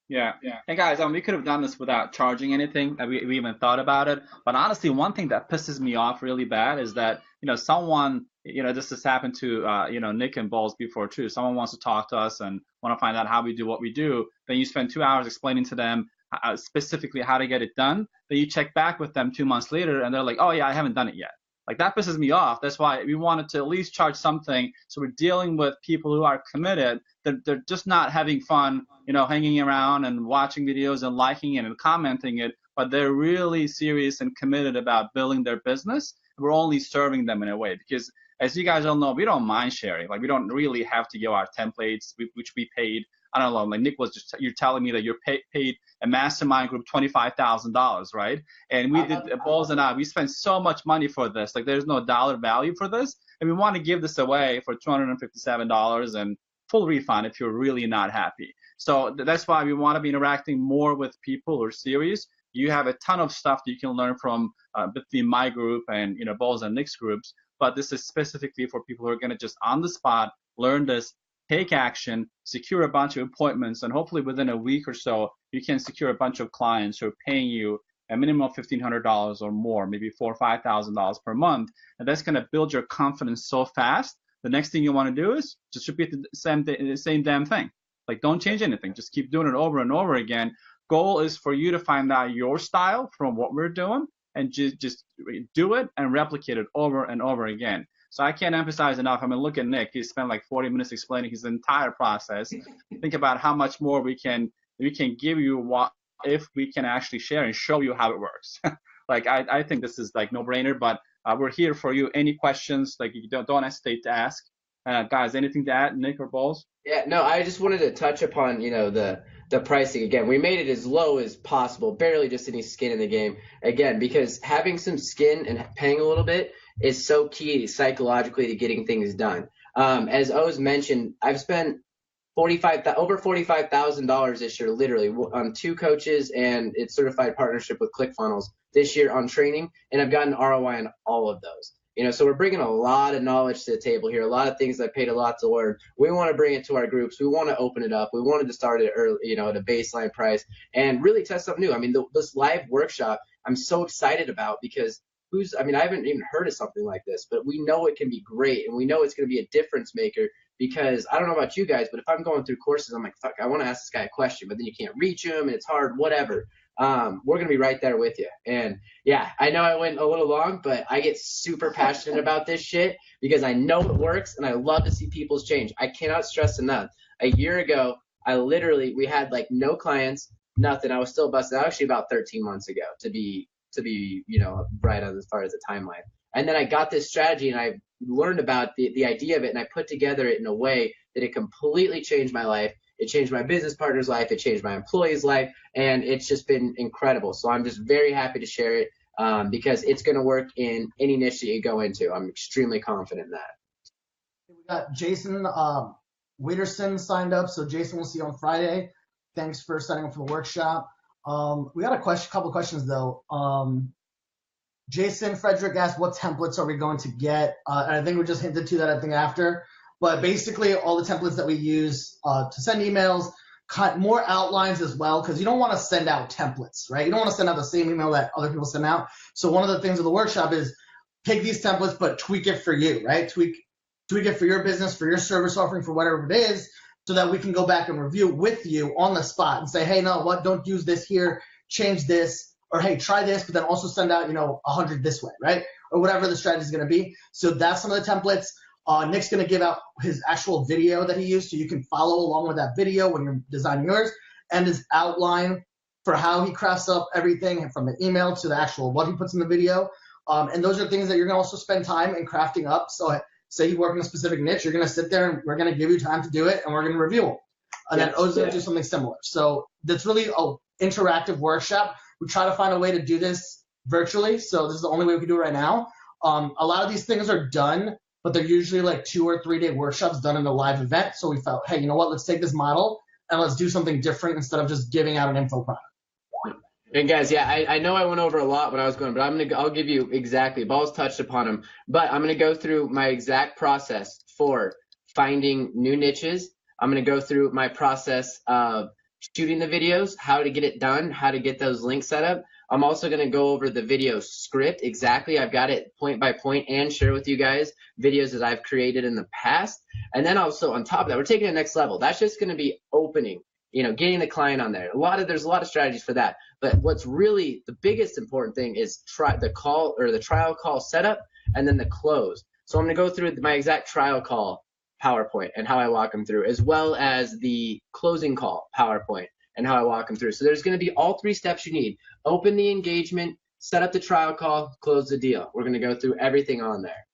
Yeah. And guys, we could have done this without charging anything. We even thought about it. But honestly, one thing that pisses me off really bad is that, you know, someone, you know, this has happened to, you know, Nick and Balls before too. Someone wants to talk to us and want to find out how we do what we do. Then you spend 2 hours explaining to them specifically how to get it done. Then you check back with them 2 months later and they're like, oh yeah, I haven't done it yet. Like, that pisses me off. That's why we wanted to at least charge something. So we're dealing with people who are committed. They're just not having fun, you know, hanging around and watching videos and liking it and commenting it, but they're really serious and committed about building their business. We're only serving them in a way because, as you guys all know, we don't mind sharing. Like, we don't really have to give our templates, which we paid. I don't know, like Nick was just, you're telling me that you're paid a mastermind group $25,000, right? And we did, Balls and I, we spent so much money for this. Like, there's no dollar value for this. And we want to give this away for $257 and full refund if you're really not happy. So that's why we want to be interacting more with people who are serious. You have a ton of stuff that you can learn from between my group and, you know, Balls and Nick's groups. But this is specifically for people who are going to just on the spot learn this, take action, secure a bunch of appointments, and hopefully within a week or so, you can secure a bunch of clients who are paying you a minimum of $1,500 or more, maybe $4,000 or $5,000 per month. And that's going to build your confidence so fast. The next thing you want to do is just repeat the same damn thing. Like, don't change anything. Just keep doing it over and over again. Goal is for you to find out your style from what we're doing and just do it and replicate it over and over again. So I can't emphasize enough. I mean, look at Nick. He spent like 40 minutes explaining his entire process. Think about how much more we can give you what if we can actually share and show you how it works. Like I think this is like no-brainer, but we're here for you. Any questions, like you don't hesitate to ask. Guys, anything to add, Nick or Balls? Yeah, no, I just wanted to touch upon, the pricing again. We made it as low as possible, barely just any skin in the game. Again, because having some skin and paying a little bit is so key psychologically to getting things done. As Oz mentioned, I've spent over $45,000 this year, literally, on 2 coaches and its certified partnership with ClickFunnels this year on training, and I've gotten ROI on all of those. So we're bringing a lot of knowledge to the table here, a lot of things I paid a lot to learn. We want to bring it to our groups. We want to open it up. We wanted to start it early, at a baseline price and really test something new. I mean, this live workshop, I'm so excited about because I haven't even heard of something like this, but we know it can be great and we know it's going to be a difference maker because I don't know about you guys, but if I'm going through courses, I'm like, fuck, I want to ask this guy a question, but then you can't reach him and it's hard, whatever. We're going to be right there with you. And yeah, I know I went a little long, but I get super passionate about this shit because I know it works and I love to see people's change. I cannot stress enough. A year ago, we had like no clients, nothing. I was still busted out, actually about 13 months ago to be right on as far as the timeline. And then I got this strategy and I learned about the idea of it and I put together it in a way that it completely changed my life. It changed my business partner's life. It changed my employee's life. And it's just been incredible. So I'm just very happy to share it because it's going to work in any niche that you go into. I'm extremely confident in that. We got Jason Witterson signed up. So Jason, we'll see you on Friday. Thanks for signing up for the workshop. We got a couple questions though. Jason Frederick asked, what templates are we going to get? And I think we just hinted to that, I think, after. But basically, all the templates that we use to send emails, more outlines as well, because you don't want to send out templates, right? You don't want to send out the same email that other people send out. So one of the things of the workshop is take these templates, but tweak it for you, right? Tweak it for your business, for your service offering, for whatever it is, so that we can go back and review with you on the spot and say, hey, no, what? Don't use this here. Change this. Or, hey, try this, but then also send out, 100 this way, right? Or whatever the strategy is going to be. So that's some of the templates. Nick's going to give out his actual video that he used, so you can follow along with that video when you're designing yours, and his outline for how he crafts up everything from the email to the actual what he puts in the video. And those are things that you're going to also spend time in crafting up. So say you work in a specific niche, you're going to sit there and we're going to give you time to do it, and we're going to review them. And then O's going to do something similar. So that's really an interactive workshop. We try to find a way to do this virtually, so this is the only way we can do it right now. A lot of these things are done, but they're usually like 2 or 3 day workshops done in a live event. So we felt, hey, you know what? Let's take this model and let's do something different instead of just giving out an info product. And guys, yeah, I know I went over a lot when I was going, but I'll give you exactly. Balls touched upon them, but I'm gonna go through my exact process for finding new niches. I'm gonna go through my process of shooting the videos, how to get it done, how to get those links set up. I'm also going to go over the video script exactly. I've got it point by point and share with you guys videos that I've created in the past. And then also on top of that, we're taking it to the next level. That's just going to be opening, getting the client on there. There's a lot of strategies for that. But what's really the biggest important thing is the trial call setup and then the close. So I'm going to go through my exact trial call PowerPoint and how I walk them through, as well as the closing call PowerPoint and how I walk them through. So there's going to be all 3 steps you need. Open the engagement, set up the trial call, close the deal. We're going to go through everything on there.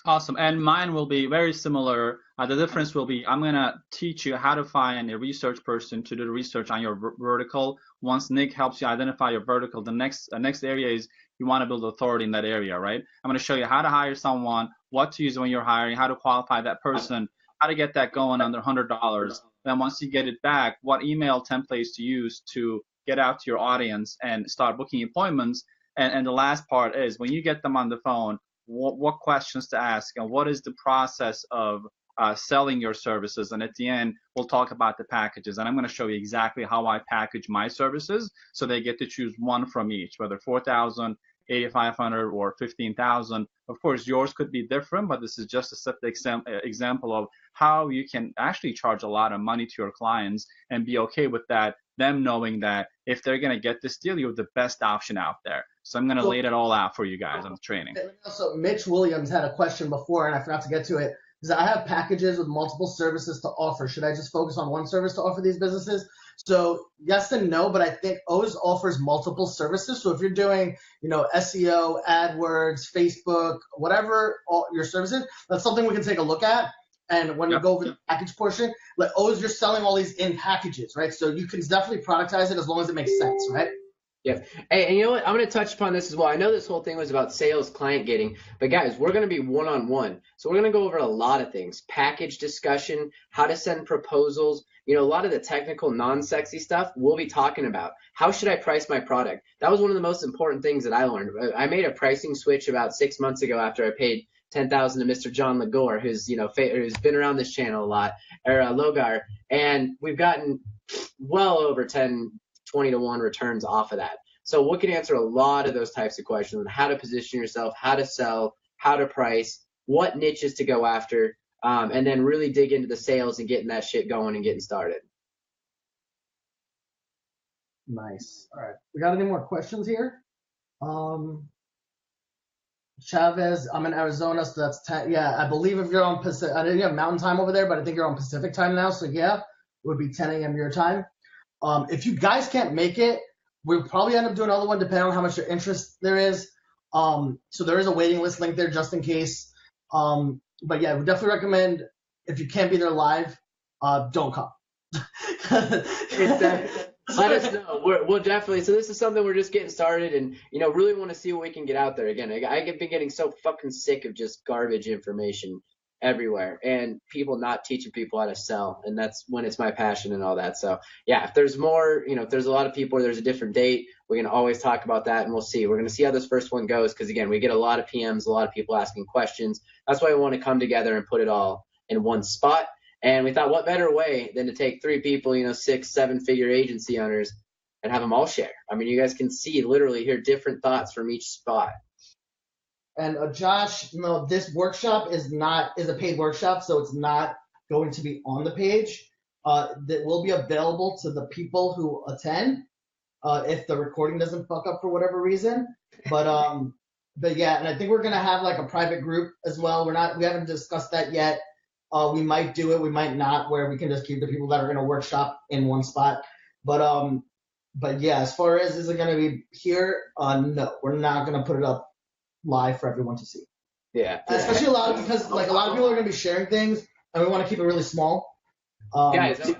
Awesome. And mine will be very similar. The difference will be I'm going to teach you how to find a research person to do the research on your vertical. Once Nick helps you identify your vertical, the next area is you want to build authority in that area, right? I'm going to show you how to hire someone, what to use when you're hiring, how to qualify that person, how to get that going under $100. Then once you get it back, what email templates to use to get out to your audience and start booking appointments. And the last part is when you get them on the phone, what questions to ask and what is the process of selling your services. And at the end, we'll talk about the packages. And I'm going to show you exactly how I package my services so they get to choose one from each, whether 4,000, 8,500 or 15,000. Of course, yours could be different, but this is just a set example of how you can actually charge a lot of money to your clients and be okay with that them knowing that if they're going to get this deal, you're the best option out there. So I'm going to lay it all out for you guys on the training. So Mitch Williams had a question before, and I forgot to get to it. Is I have packages with multiple services to offer. Should I just focus on one service to offer these businesses? So yes and no, but I think O's offers multiple services. So if you're doing, SEO, AdWords, Facebook, whatever your services, that's something we can take a look at. And when we go over the package portion, like O's, you're selling all these in packages, right? So you can definitely productize it as long as it makes sense, right? Yeah. Hey, and you know what? I'm going to touch upon this as well. I know this whole thing was about sales, client getting, but guys, we're going to be one-on-one. So we're going to go over a lot of things, package discussion, how to send proposals, a lot of the technical, non-sexy stuff we'll be talking about. How should I price my product? That was one of the most important things that I learned. I made a pricing switch about 6 months ago after I paid $10,000 to Mr. John Lagore, who's been around this channel a lot, or Logar, and we've gotten well over 10, 20 to 1 returns off of that. So we can answer a lot of those types of questions on how to position yourself, how to sell, how to price, what niches to go after, and then really dig into the sales and getting that shit going and getting started. Nice. All right. We got any more questions here? Chavez, I'm in Arizona, so that's 10. Yeah, I believe if you're on Pacific, I didn't have Mountain Time over there, but I think you're on Pacific Time now. So yeah, it would be 10 a.m. your time. If you guys can't make it, we'll probably end up doing another one depending on how much interest there is. So there is a waiting list link there just in case. But yeah, we definitely recommend if you can't be there live, don't come. Let us know. We'll definitely. So this is something we're just getting started, and really want to see what we can get out there. Again, I've been getting so fucking sick of just garbage information everywhere and people not teaching people how to sell, and that's when it's my passion and all that. So yeah, if there's more, if there's a lot of people or there's a different date, we can always talk about that, and we'll see. We're gonna see how this first one goes, because again, we get a lot of PMs, a lot of people asking questions. That's why we want to come together and put it all in one spot. And we thought, what better way than to take 3 people, 6-7 figure agency owners, and have them all share. I mean, you guys can literally hear different thoughts from each spot. And Josh, this workshop is a paid workshop, so it's not going to be on the page. That will be available to the people who attend if the recording doesn't fuck up for whatever reason. But yeah, and I think we're gonna have like a private group as well. We haven't discussed that yet. We might do it, we might not, where we can just keep the people that are in a workshop in one spot. But yeah, as far as is it gonna be here, no, we're not gonna put it up live for everyone to see. Yeah. Especially a lot of people are gonna be sharing things, and we want to keep it really small. Guys,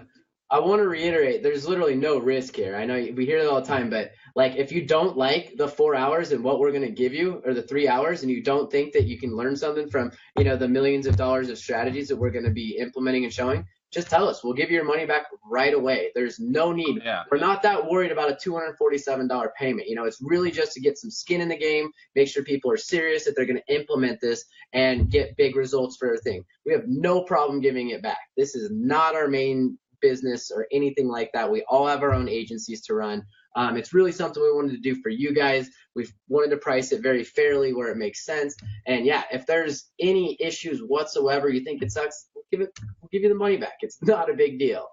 I want to reiterate, there's literally no risk here. I know we hear it all the time, but like if you don't like the 4 hours and what we're going to give you, or the 3 hours, and you don't think that you can learn something from, the millions of dollars of strategies that we're going to be implementing and showing, just tell us. We'll give you your money back right away. There's no need. Yeah. We're not that worried about a $247 payment. It's really just to get some skin in the game, make sure people are serious that they're going to implement this and get big results for their thing. We have no problem giving it back. This is not our main business or anything like that. We all have our own agencies to run. It's really something we wanted to do for you guys. We've wanted to price it very fairly where it makes sense. And yeah, if there's any issues whatsoever, you think it sucks, we'll give you the money back. It's not a big deal.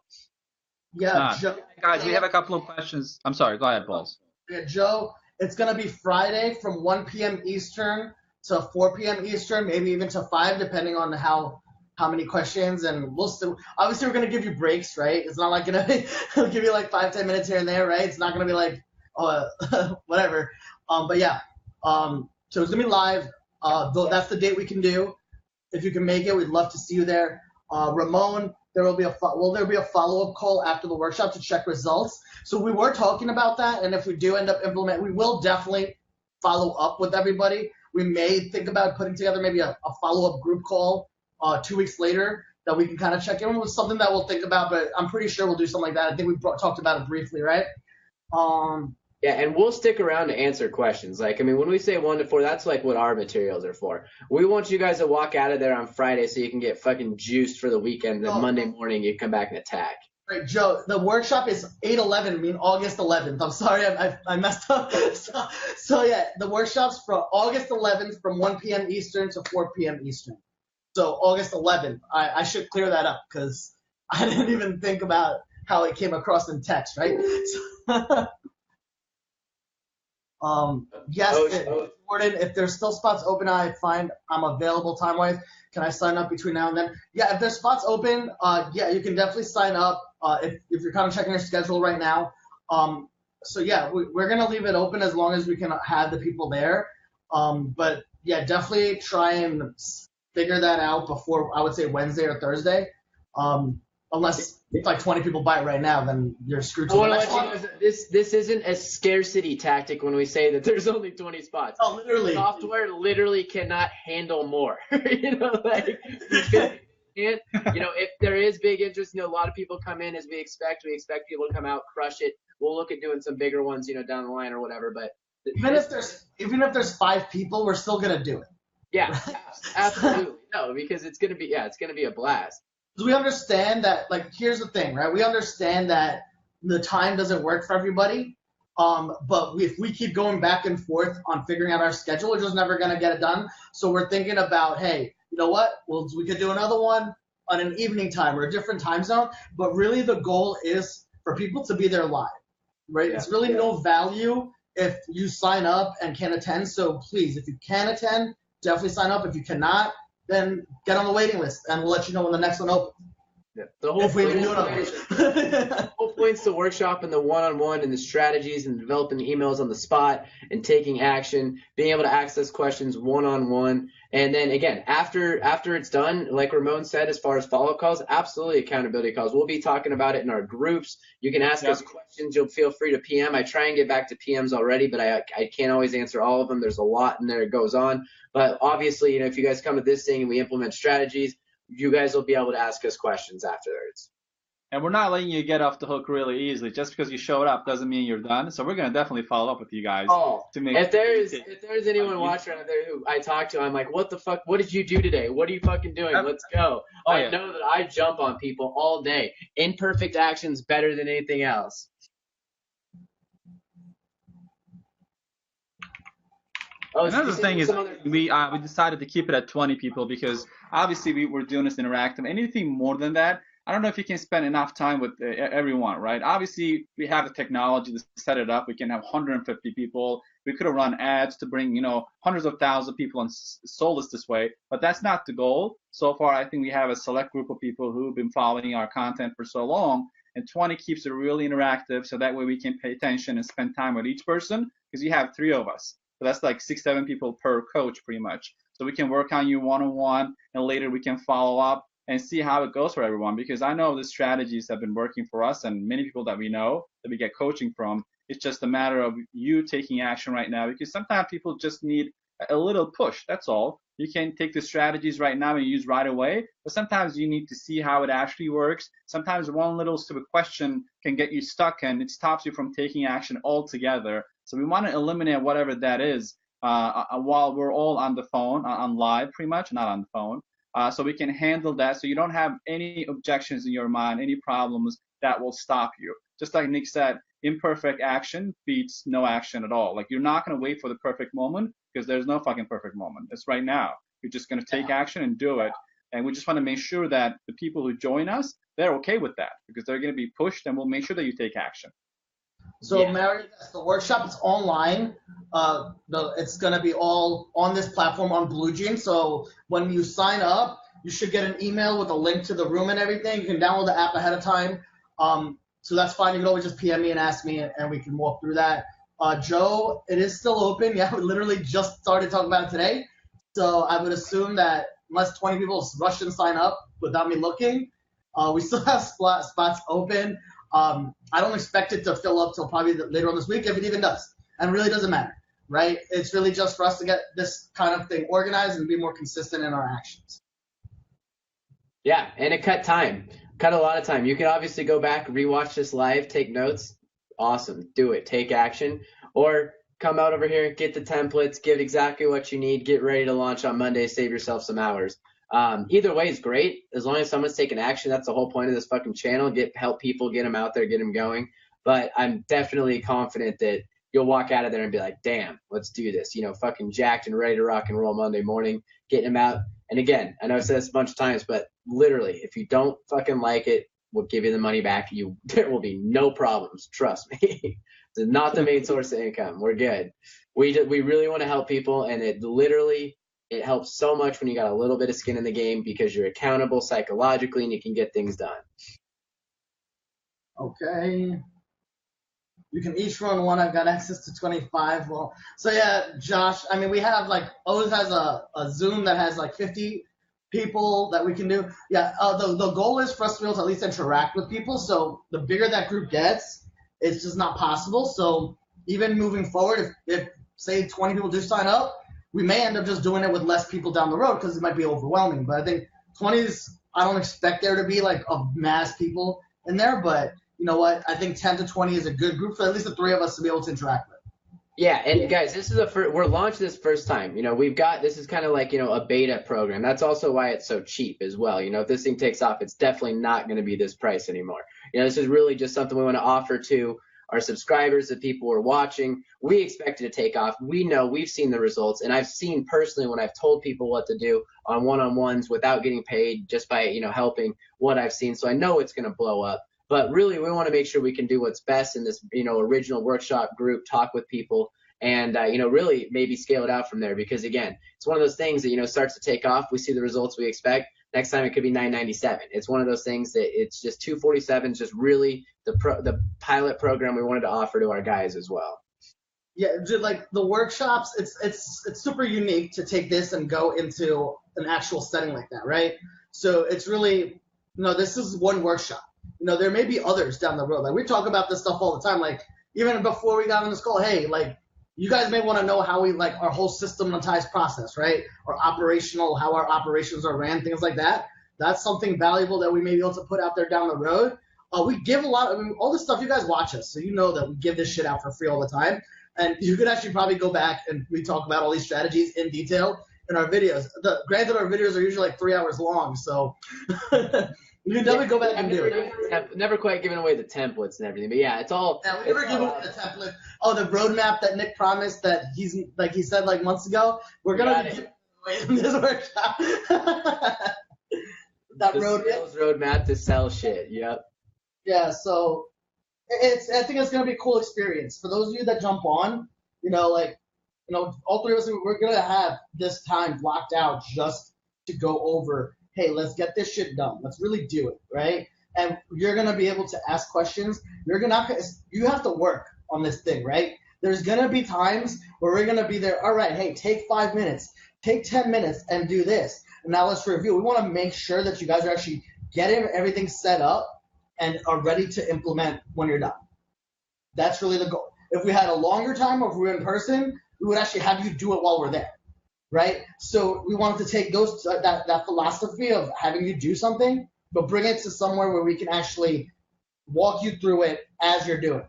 Yeah, Joe, guys, we have a couple of questions. I'm sorry, go ahead, Balls. Yeah, Joe, it's gonna be Friday from 1 p.m. Eastern to 4 p.m. Eastern, maybe even to 5, depending on how many questions, and we'll still, obviously we're going to give you breaks, right? It's not like going to give you like 5-10 minutes here and there, right? It's not going to be like, whatever. But yeah, so it's going to be live. That's the date we can do. If you can make it, we'd love to see you there. Ramon, there'll be a follow-up call after the workshop to check results. So we were talking about that, and if we do end up implementing, we will definitely follow up with everybody. We may think about putting together maybe a follow-up group call 2 weeks later that we can kind of check in with, something that we'll think about, but I'm pretty sure we'll do something like that. I think we talked about it briefly, right? Yeah, and we'll stick around to answer questions. Like, I mean, when we say 1 to 4, that's like what our materials are for. We want you guys to walk out of there on Friday so you can get fucking juiced for the weekend. Then Monday morning you come back and attack. Right, Joe, the workshop is 8/11, August 11th. I'm sorry, I messed up. So yeah, the workshop's from August 11th from 1 p.m. Eastern to 4 p.m. Eastern. So August 11th. I should clear that up because I didn't even think about how it came across in text, right? Yes, Jordan, if there's still spots open, I find I'm available time-wise. Can I sign up between now and then? Yeah, if there's spots open, yeah, you can definitely sign up if you're kind of checking your schedule right now. So yeah, we're gonna leave it open as long as we can have the people there. But yeah, definitely try and figure that out before, I would say, Wednesday or Thursday. Unless it's like 20 people buy it right now, then you're screwed. I want to let you know this isn't a scarcity tactic when we say that there's only 20 spots. Oh, literally. Software literally cannot handle more. Like you can't. If there is big interest, a lot of people come in as we expect. We expect people to come out, crush it. We'll look at doing some bigger ones, down the line or whatever. But even if there's 5 people, we're still gonna do it. Yeah, absolutely. No, because it's gonna be a blast. We understand that, like, here's the thing, right? We understand that the time doesn't work for everybody, but if we keep going back and forth on figuring out our schedule, we're just never going to get it done. So we're thinking about, hey, you know what? Well, we could do another one on an evening time or a different time zone, but really the goal is for people to be there live, right? Yeah. It's really no value if you sign up and can't attend. So please, if you can attend, definitely sign up. If you cannot, then get on the waiting list, and we'll let you know when the next one opens. Yeah. The whole point's the workshop and the one-on-one and the strategies and developing the emails on the spot and taking action, being able to access questions one-on-one. And then, again, after it's done, like Ramon said, as far as follow-up calls, absolutely accountability calls. We'll be talking about it in our groups. You can ask us questions. You'll feel free to PM. I try and get back to PMs already, but I can't always answer all of them. There's a lot in there that goes on. But obviously, if you guys come to this thing and we implement strategies, you guys will be able to ask us questions afterwards. And we're not letting you get off the hook really easily. Just because you showed up doesn't mean you're done. So we're going to definitely follow up with you guys. If there's anyone watching out there who I talk to, I'm like, what the fuck? What did you do today? What are you fucking doing? Let's go. I know that I jump on people all day. Imperfect action's better than anything else. Another thing is we decided to keep it at 20 people because obviously we were doing this interactive. Anything more than that, I don't know if you can spend enough time with everyone, right? Obviously, we have the technology to set it up. We can have 150 people. We could have run ads to bring, hundreds of thousands of people and sold us this way, but that's not the goal. So far, I think we have a select group of people who've been following our content for so long, and 20 keeps it really interactive, so that way we can pay attention and spend time with each person because you have 3 of us. So that's like 6-7 people per coach pretty much. So we can work on you one-on-one, and later we can follow up and see how it goes for everyone, because I know the strategies have been working for us and many people that we know that we get coaching from. It's just a matter of you taking action right now, because sometimes people just need a little push. That's all. You can take the strategies right now and use right away, but sometimes you need to see how it actually works. Sometimes one little stupid question can get you stuck and it stops you from taking action altogether. So we want to eliminate whatever that is while we're all on the phone, on live pretty much, not on the phone. So we can handle that so you don't have any objections in your mind, any problems that will stop you. Just like Nick said, imperfect action beats no action at all. Like, you're not going to wait for the perfect moment because there's no fucking perfect moment. It's right now. You're just going to take action and do it. And we just want to make sure that the people who join us, they're okay with that because they're going to be pushed, and we'll make sure that you take action. So, Mary, the workshop is online. It's going to be all on this platform on BlueJeans. So when you sign up, you should get an email with a link to the room and everything. You can download the app ahead of time. So that's fine. You can always just PM me and ask me, and we can walk through that. Joe, it is still open. Yeah, we literally just started talking about it today. So I would assume that unless 20 people rush and sign up without me looking, we still have spots open. I don't expect it to fill up till probably later on this week, if it even does. And it really doesn't matter, right? It's really just for us to get this kind of thing organized and be more consistent in our actions. Yeah, and it cut a lot of time. You can obviously go back, rewatch this live, take notes. Awesome. Do it. Take action. Or come out over here, get the templates, give exactly what you need, get ready to launch on Monday, save yourself some hours. Either way is great. As long as someone's taking action, that's the whole point of this fucking channel. Help people, get them out there, get them going. But I'm definitely confident that you'll walk out of there and be like, damn, let's do this. Fucking jacked and ready to rock and roll Monday morning, getting them out. And again, I know I said this a bunch of times, but literally, if you don't fucking like it, We'll give you the money back. There will be no problems. Trust me. It's not the main source of income. We're good. We really want to help people, and it helps so much when you got a little bit of skin in the game because you're accountable psychologically and you can get things done. Okay. You can each run one. I've got access to 25. Well, so yeah, Josh, I mean, we have like, always has a Zoom that has like 50 people that we can do. Yeah, the goal is for us to be able to at least interact with people. So the bigger that group gets, it's just not possible. So even moving forward, if say 20 people do sign up, we may end up just doing it with less people down the road because it might be overwhelming. But I think 20 is, I don't expect there to be like a mass people in there, but you know what? I think 10 to 20 is a good group for at least the three of us to be able to interact with. Yeah, and guys, this is we're launching this first time. You know, this is kind of like, you know, a beta program. That's also why it's so cheap as well. You know, if this thing takes off, it's definitely not going to be this price anymore. You know, this is really just something we want to offer to our subscribers, the people who are watching. We expect it to take off. We know, we've seen the results, and I've seen personally when I've told people what to do on one-on-ones without getting paid, just by, you know, helping, what I've seen. So I know it's going to blow up. But really, we want to make sure we can do what's best in this, you know, original workshop group, talk with people, and, you know, really maybe scale it out from there. Because, again, it's one of those things that, you know, starts to take off. We see the results we expect. Next time it could be $9.97. It's one of those things that it's just $247 is just really the pilot program we wanted to offer to our guys as well. Yeah, like the workshops, it's super unique to take this and go into an actual setting like that, right? So it's really, you know, this is one workshop. You know, there may be others down the road. Like, we talk about this stuff all the time. Like, even before we got on this call, hey, like, you guys may want to know how we, like, our whole systematized process, right? Or operational, how our operations are ran, things like that. That's something valuable that we may be able to put out there down the road. We give a lot, I mean, all this stuff, you guys watch us, so you know that we give this shit out for free all the time. And you could actually probably go back and we talk about all these strategies in detail in our videos. Granted, our videos are usually like 3 hours long, so you can definitely go back and do it. I've never quite given away the templates and everything, but yeah, it's all. Yeah, we never give away the template. Oh, the roadmap that Nick promised that he said like months ago. We're gonna be giving away in this workshop. That roadmap to sell shit. Yep. Yeah, so I think it's gonna be a cool experience for those of you that jump on. You know, like, you know, all three of us, we're gonna have this time blocked out just to go over. Hey, let's get this shit done. Let's really do it, right? And you're gonna be able to ask questions. You have to work on this thing, right? There's gonna be times where we're gonna be there. All right, hey, take 5 minutes, take 10 minutes, and do this. And now let's review. We want to make sure that you guys are actually getting everything set up and are ready to implement when you're done. That's really the goal. If we had a longer time, or if we were in person, we would actually have you do it while we're there. Right? So we wanted to take that philosophy of having you do something, but bring it to somewhere where we can actually walk you through it as you're doing it.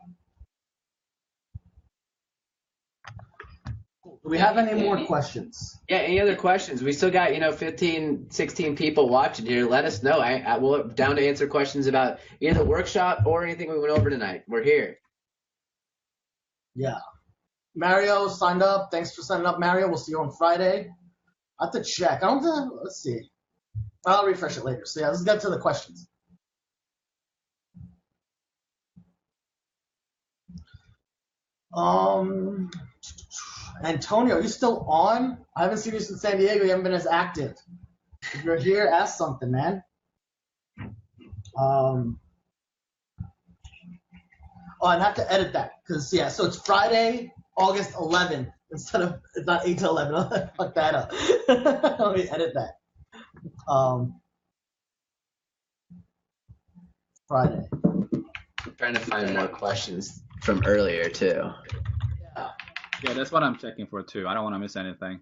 Do we have any more questions? Yeah, any other questions? We still got, 15, 16 people watching here. Let us know. We're down to answer questions about either the workshop or anything we went over tonight. We're here. Yeah. Mario signed up. Thanks for signing up, Mario. We'll see you on Friday. I have to check. Let's see. I'll refresh it later. So yeah, let's get to the questions. Antonio, are you still on? I haven't seen you since San Diego. You haven't been as active. If you're here, ask something, man. I'd have to edit that because so it's Friday, August 11th it's not 8 to 11. Fuck that up. Let me edit that. Friday. I'm trying to find more questions from earlier too. Yeah, that's what I'm checking for too. I don't want to miss anything.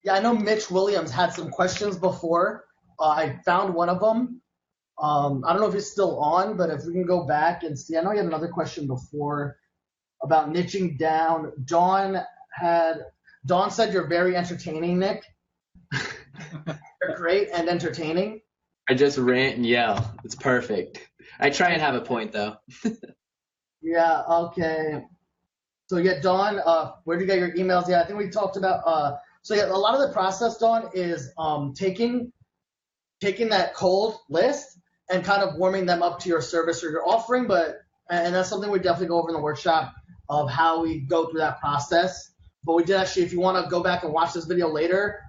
Yeah, I know Mitch Williams had some questions before. I found one of them. I don't know if he's still on, but if we can go back and see. I know he had another question before about niching down. Dawn said you're very entertaining, Nick. You're great and entertaining. I just rant and yell. It's perfect. I try and have a point though. Yeah, okay. So yeah, Dawn, where do you get your emails? Yeah, I think we talked about a lot of the process, Dawn, is taking taking that cold list and kind of warming them up to your service or your offering. And that's something we definitely go over in the workshop of how we go through that process. But we did actually, if you want to go back and watch this video later,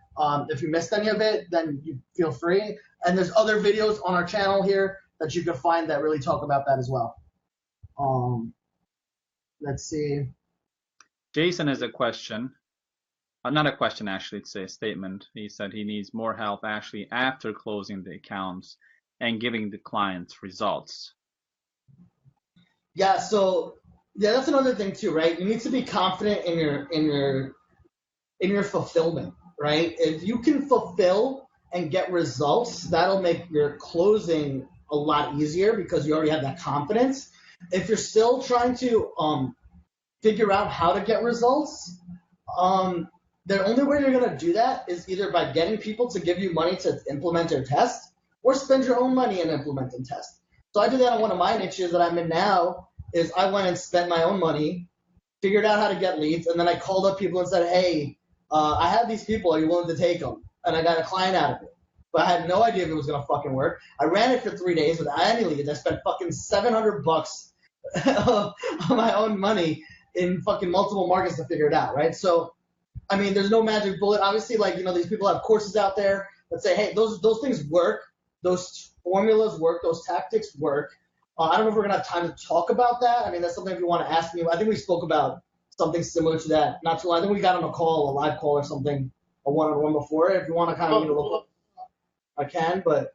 if you missed any of it, then you feel free. And there's other videos on our channel here that you can find that really talk about that as well. Let's see. Jason has a question. Not a question, actually, it's a statement. He said he needs more help actually after closing the accounts and giving the clients results. Yeah, so that's another thing too, right? You need to be confident in your fulfillment, right? If you can fulfill and get results, that'll make your closing a lot easier because you already have that confidence. If you're still trying to figure out how to get results, the only way you're going to do that is either by getting people to give you money to implement or test, or spend your own money and implement and test. So I do that on one of my niches that I'm in now, is I went and spent my own money, figured out how to get leads, and then I called up people and said, hey, I have these people, are you willing to take them? And I got a client out of it. But I had no idea if it was going to fucking work. I ran it for 3 days without any leads. I spent fucking $700 of my own money in fucking multiple markets to figure it out, right? So, I mean, there's no magic bullet. Obviously, like, you know, these people have courses out there that say, hey, those things work. Those formulas work. Those tactics work. I don't know if we're going to have time to talk about that. I mean, that's something if you want to ask me. I think we spoke about something similar to that not too long. I think we got on a call, a live call or something, a one-on-one before. If you want to kind of look, I can. But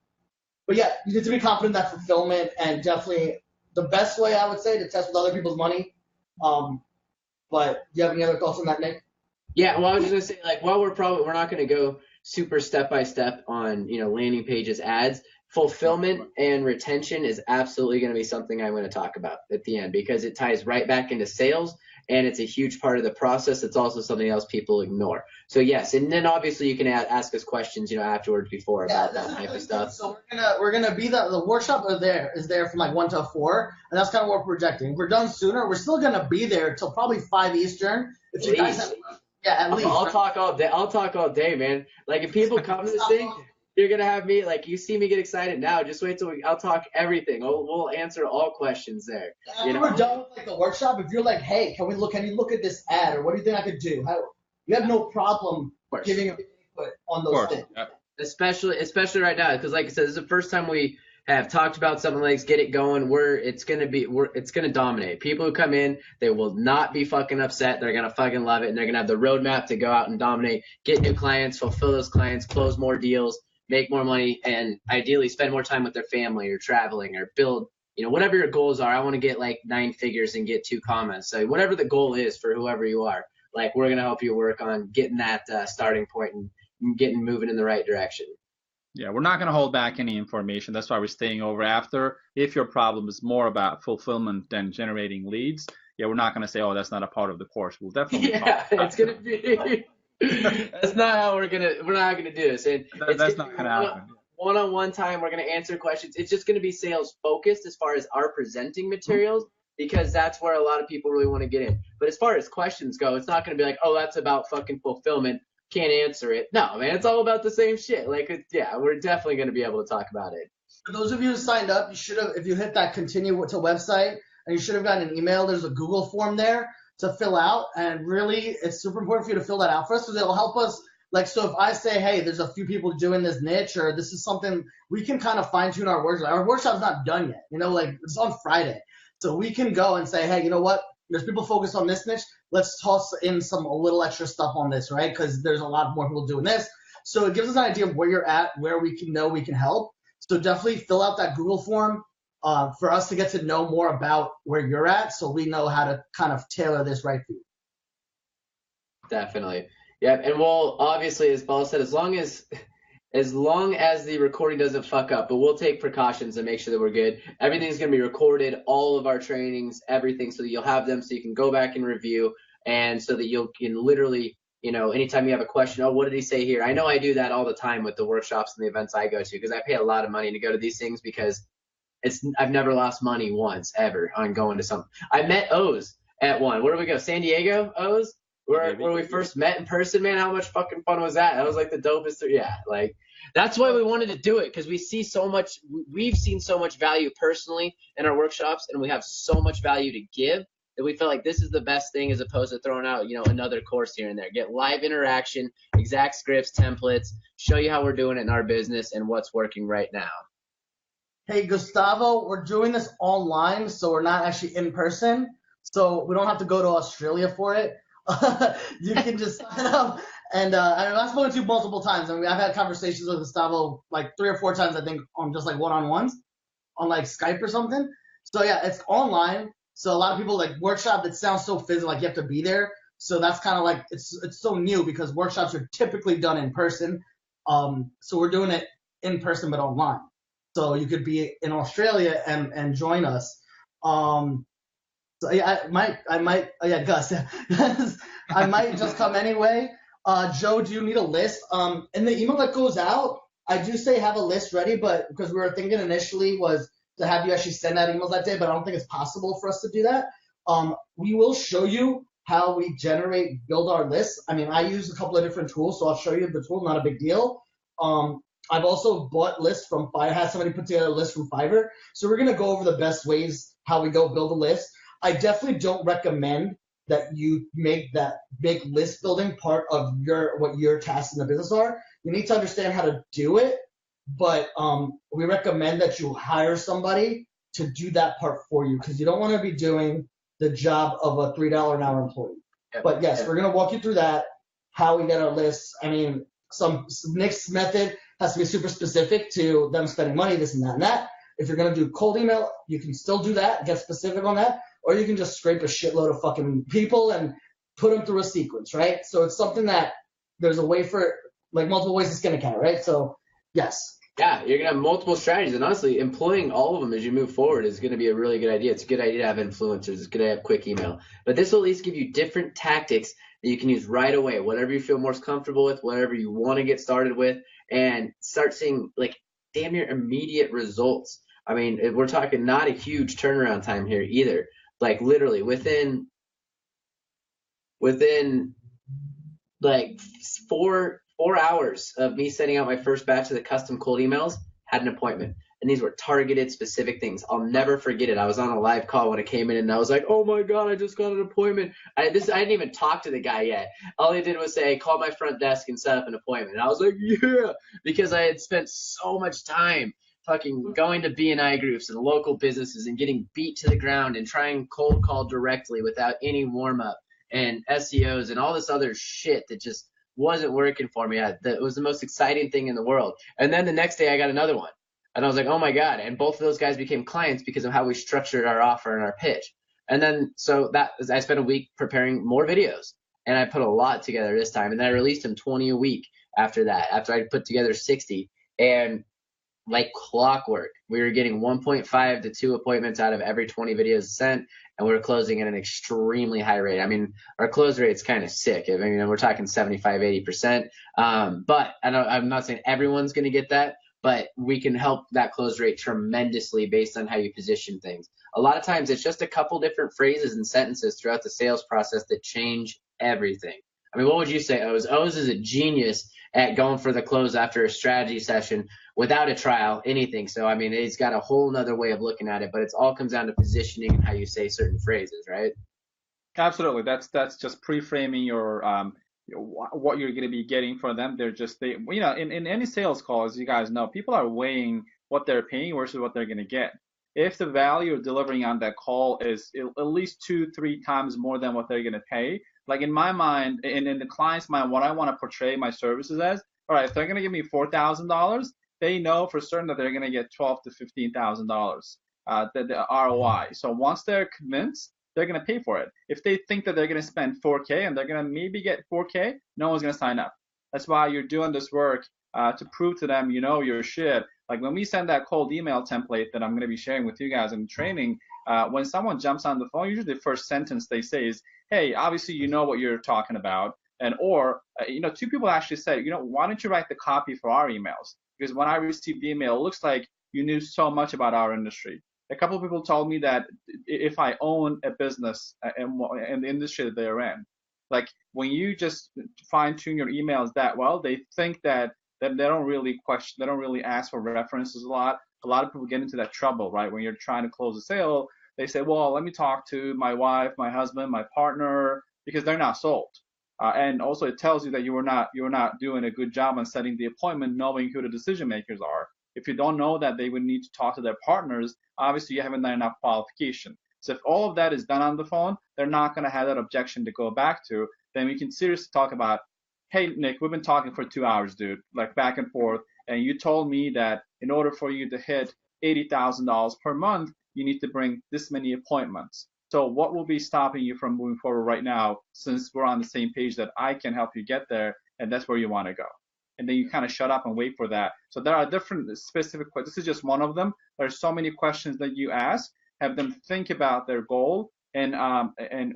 yeah, you need to be confident in that fulfillment, and definitely the best way I would say to test with other people's money. But do you have any other thoughts on that, Nick? Yeah, well, I was just gonna say, like, while we're not gonna go super step by step on, you know, landing pages, ads, fulfillment and retention is absolutely gonna be something I'm gonna talk about at the end, because it ties right back into sales and it's a huge part of the process. It's also something else people ignore. So yes, and then obviously you can ask us questions, you know, afterwards before about that type of stuff. So we're gonna be the workshop is there from like 1 to 4, and that's kind of what we're projecting. If we're done sooner, we're still gonna be there till probably 5 Eastern. If you guys have, at least. I'll talk all day. I'll talk all day, man. Like, if people come to this thing, you're gonna have me, like, you see me get excited now. Just wait till I'll talk everything. We'll answer all questions there. After we're done with like the workshop, if you're like, hey, can you look at this ad, or what do you think I could do? You have no problem giving input on those things. Yeah. Especially right now, because like I said, this is the first time we have talked about something like this, get it going. It's gonna dominate. People who come in, they will not be fucking upset. They're gonna fucking love it, and they're gonna have the roadmap to go out and dominate, get new clients, fulfill those clients, close more deals, make more money, and ideally spend more time with their family or traveling or build, you know, whatever your goals are. I want to get like 9 figures and get 2 comments. So whatever the goal is for whoever you are, like, we're gonna help you work on getting that starting point and getting moving in the right direction. Yeah, we're not going to hold back any information. That's why we're staying over after. If your problem is more about fulfillment than generating leads, yeah, we're not going to say, oh, that's not a part of the course. We'll definitely talk about it's going to be that's not how we're not going to do this. That's not going to happen. One-on-one time, we're going to answer questions. It's just going to be sales focused as far as our presenting materials, because that's where a lot of people really want to get in. But as far as questions go, it's not going to be like, oh, that's about fucking fulfillment, can't answer it. No, man, it's all about the same shit. Like, we're definitely going to be able to talk about it. For those of you who signed up, you should have, if you hit that continue to website, and you should have gotten an email. There's a Google form there to fill out, and really, it's super important for you to fill that out for us, because it'll help us. Like, so if I say, hey, there's a few people doing this niche, or this is something, we can kind of fine tune our workshop. Our workshop's not done yet, you know, like, it's on Friday. So we can go and say, hey, you know what? There's people focused on this niche. Let's toss in a little extra stuff on this, right? Because there's a lot more people doing this. So it gives us an idea of where you're at, where we can help. So definitely fill out that Google form for us to get to know more about where you're at, so we know how to kind of tailor this right for you. Definitely. Yeah, and we'll obviously, as Paul said, as long as the recording doesn't fuck up, but we'll take precautions and make sure that we're good. Everything's going to be recorded, all of our trainings, everything, so that you'll have them so you can go back and review, and so that you can literally, you know, anytime you have a question, oh, what did he say here? I know I do that all the time with the workshops and the events I go to, because I pay a lot of money to go to these things, because I've never lost money once, ever, on going to something. I met Oz at one. Where did we go? San Diego, Oz? Where we first met in person, man, how much fucking fun was that? That was like the dopest. Yeah, like that's why we wanted to do it, because we've seen so much value personally in our workshops, and we have so much value to give that we felt like this is the best thing, as opposed to throwing out, another course here and there. Get live interaction, exact scripts, templates, show you how we're doing it in our business and what's working right now. Hey, Gustavo, we're doing this online, so we're not actually in person, so we don't have to go to Australia for it. You can just sign up. And I've spoken to you multiple times. I mean, I've had conversations with Gustavo like 3 or 4 times, I think, on just like one-on-ones on like Skype or something. So yeah, it's online. So a lot of people like workshop. It sounds so physical, like you have to be there. So that's kind of like it's so new, because workshops are typically done in person. So we're doing it in person but online. So you could be in Australia and join us. So yeah, I might, oh yeah, Gus, I might just come anyway. Joe, do you need a list? In the email that goes out, I do say have a list ready, but because we were thinking initially was to have you actually send out emails that day, but I don't think it's possible for us to do that. We will show you how we build our lists. I mean, I use a couple of different tools, so I'll show you the tool, not a big deal. I've also bought lists from Fiverr, had somebody put together a list from Fiverr. So we're going to go over the best ways how we go build a list. I definitely don't recommend that you make that big list building part of what your tasks in the business are. You need to understand how to do it, but we recommend that you hire somebody to do that part for you, because you don't want to be doing the job of a $3 an hour employee. Yep. But yes, we're going to walk you through that, how we get our lists. I mean, Nick's method has to be super specific to them spending money, this and that and that. If you're going to do cold email, you can still do that, get specific on that. Or you can just scrape a shitload of fucking people and put them through a sequence, right? So it's something that there's a way for, like multiple ways to skin a cat, right? So, yes. Yeah, you're going to have multiple strategies. And honestly, employing all of them as you move forward is going to be a really good idea. It's a good idea to have influencers. It's good to have quick email. But this will at least give you different tactics that you can use right away, whatever you feel most comfortable with, whatever you want to get started with, and start seeing like damn near immediate results. I mean, we're talking not a huge turnaround time here either. Like literally within like 4 hours of me sending out my first batch of the custom cold emails, had an appointment. And these were targeted specific things. I'll never forget it. I was on a live call when it came in, and I was like, oh my God, I just got an appointment. I didn't even talk to the guy yet. All he did was say, call my front desk and set up an appointment. And I was like, yeah, because I had spent so much time fucking going to B&I groups and local businesses and getting beat to the ground and trying cold call directly without any warm up and SEOs and all this other shit that just wasn't working for me. It was the most exciting thing in the world. And then the next day I got another one, and I was like, oh my God. And both of those guys became clients because of how we structured our offer and our pitch. And then I spent a week preparing more videos, and I put a lot together this time, and then I released them 20 a week after that, after I put together 60. And like clockwork, we were getting 1.5 to 2 appointments out of every 20 videos sent, and we were closing at an extremely high rate. I mean, our close rate's kind of sick. I mean, we're talking 75, 80%. But I'm not saying everyone's going to get that, but we can help that close rate tremendously based on how you position things. A lot of times it's just a couple different phrases and sentences throughout the sales process that change everything. I mean, what would you say, Oz? Oz is a genius at going for the close after a strategy session without a trial, anything. So, I mean, he's got a whole nother way of looking at it, but it's all comes down to positioning and how you say certain phrases, right? Absolutely. That's just pre-framing your what you're going to be getting from them. In any sales call, as you guys know, people are weighing what they're paying versus what they're going to get. If the value of delivering on that call is at least 2-3 times more than what they're going to pay, like in my mind, and in the client's mind, what I want to portray my services as, all right, if they're going to give me $4,000, they know for certain that they're going to get $12,000 to $15,000, the ROI. So once they're convinced, they're going to pay for it. If they think that they're going to spend $4K and they're going to maybe get $4K, no one's going to sign up. That's why you're doing this work to prove to them you know your shit. Like when we send that cold email template that I'm going to be sharing with you guys in training, when someone jumps on the phone, usually the first sentence they say is, hey, obviously you know what you're talking about. And or 2 people actually said, why don't you write the copy for our emails? Because when I received the email, it looks like you knew so much about our industry. A couple of people told me that if I own a business in the industry that they're in, Like when you just fine tune your emails that well, they think that they don't really question, they don't really ask for references a lot. A lot of people get into that trouble, right? When you're trying to close a sale, they say, well, let me talk to my wife, my husband, my partner, because they're not sold. And also it tells you that you're not doing a good job on setting the appointment, knowing who the decision makers are. If you don't know that they would need to talk to their partners, obviously you haven't done enough qualification. So if all of that is done on the phone, they're not going to have that objection to go back to. Then we can seriously talk about, hey, Nick, we've been talking for 2 hours, dude, like back and forth. And you told me that in order for you to hit $80,000 per month, you need to bring this many appointments. So what will be stopping you from moving forward right now, since we're on the same page that I can help you get there, and that's where you want to go? And then you kind of shut up and wait for that. So there are different specific questions. This is just one of them. There's so many questions that you ask. Have them think about their goal, and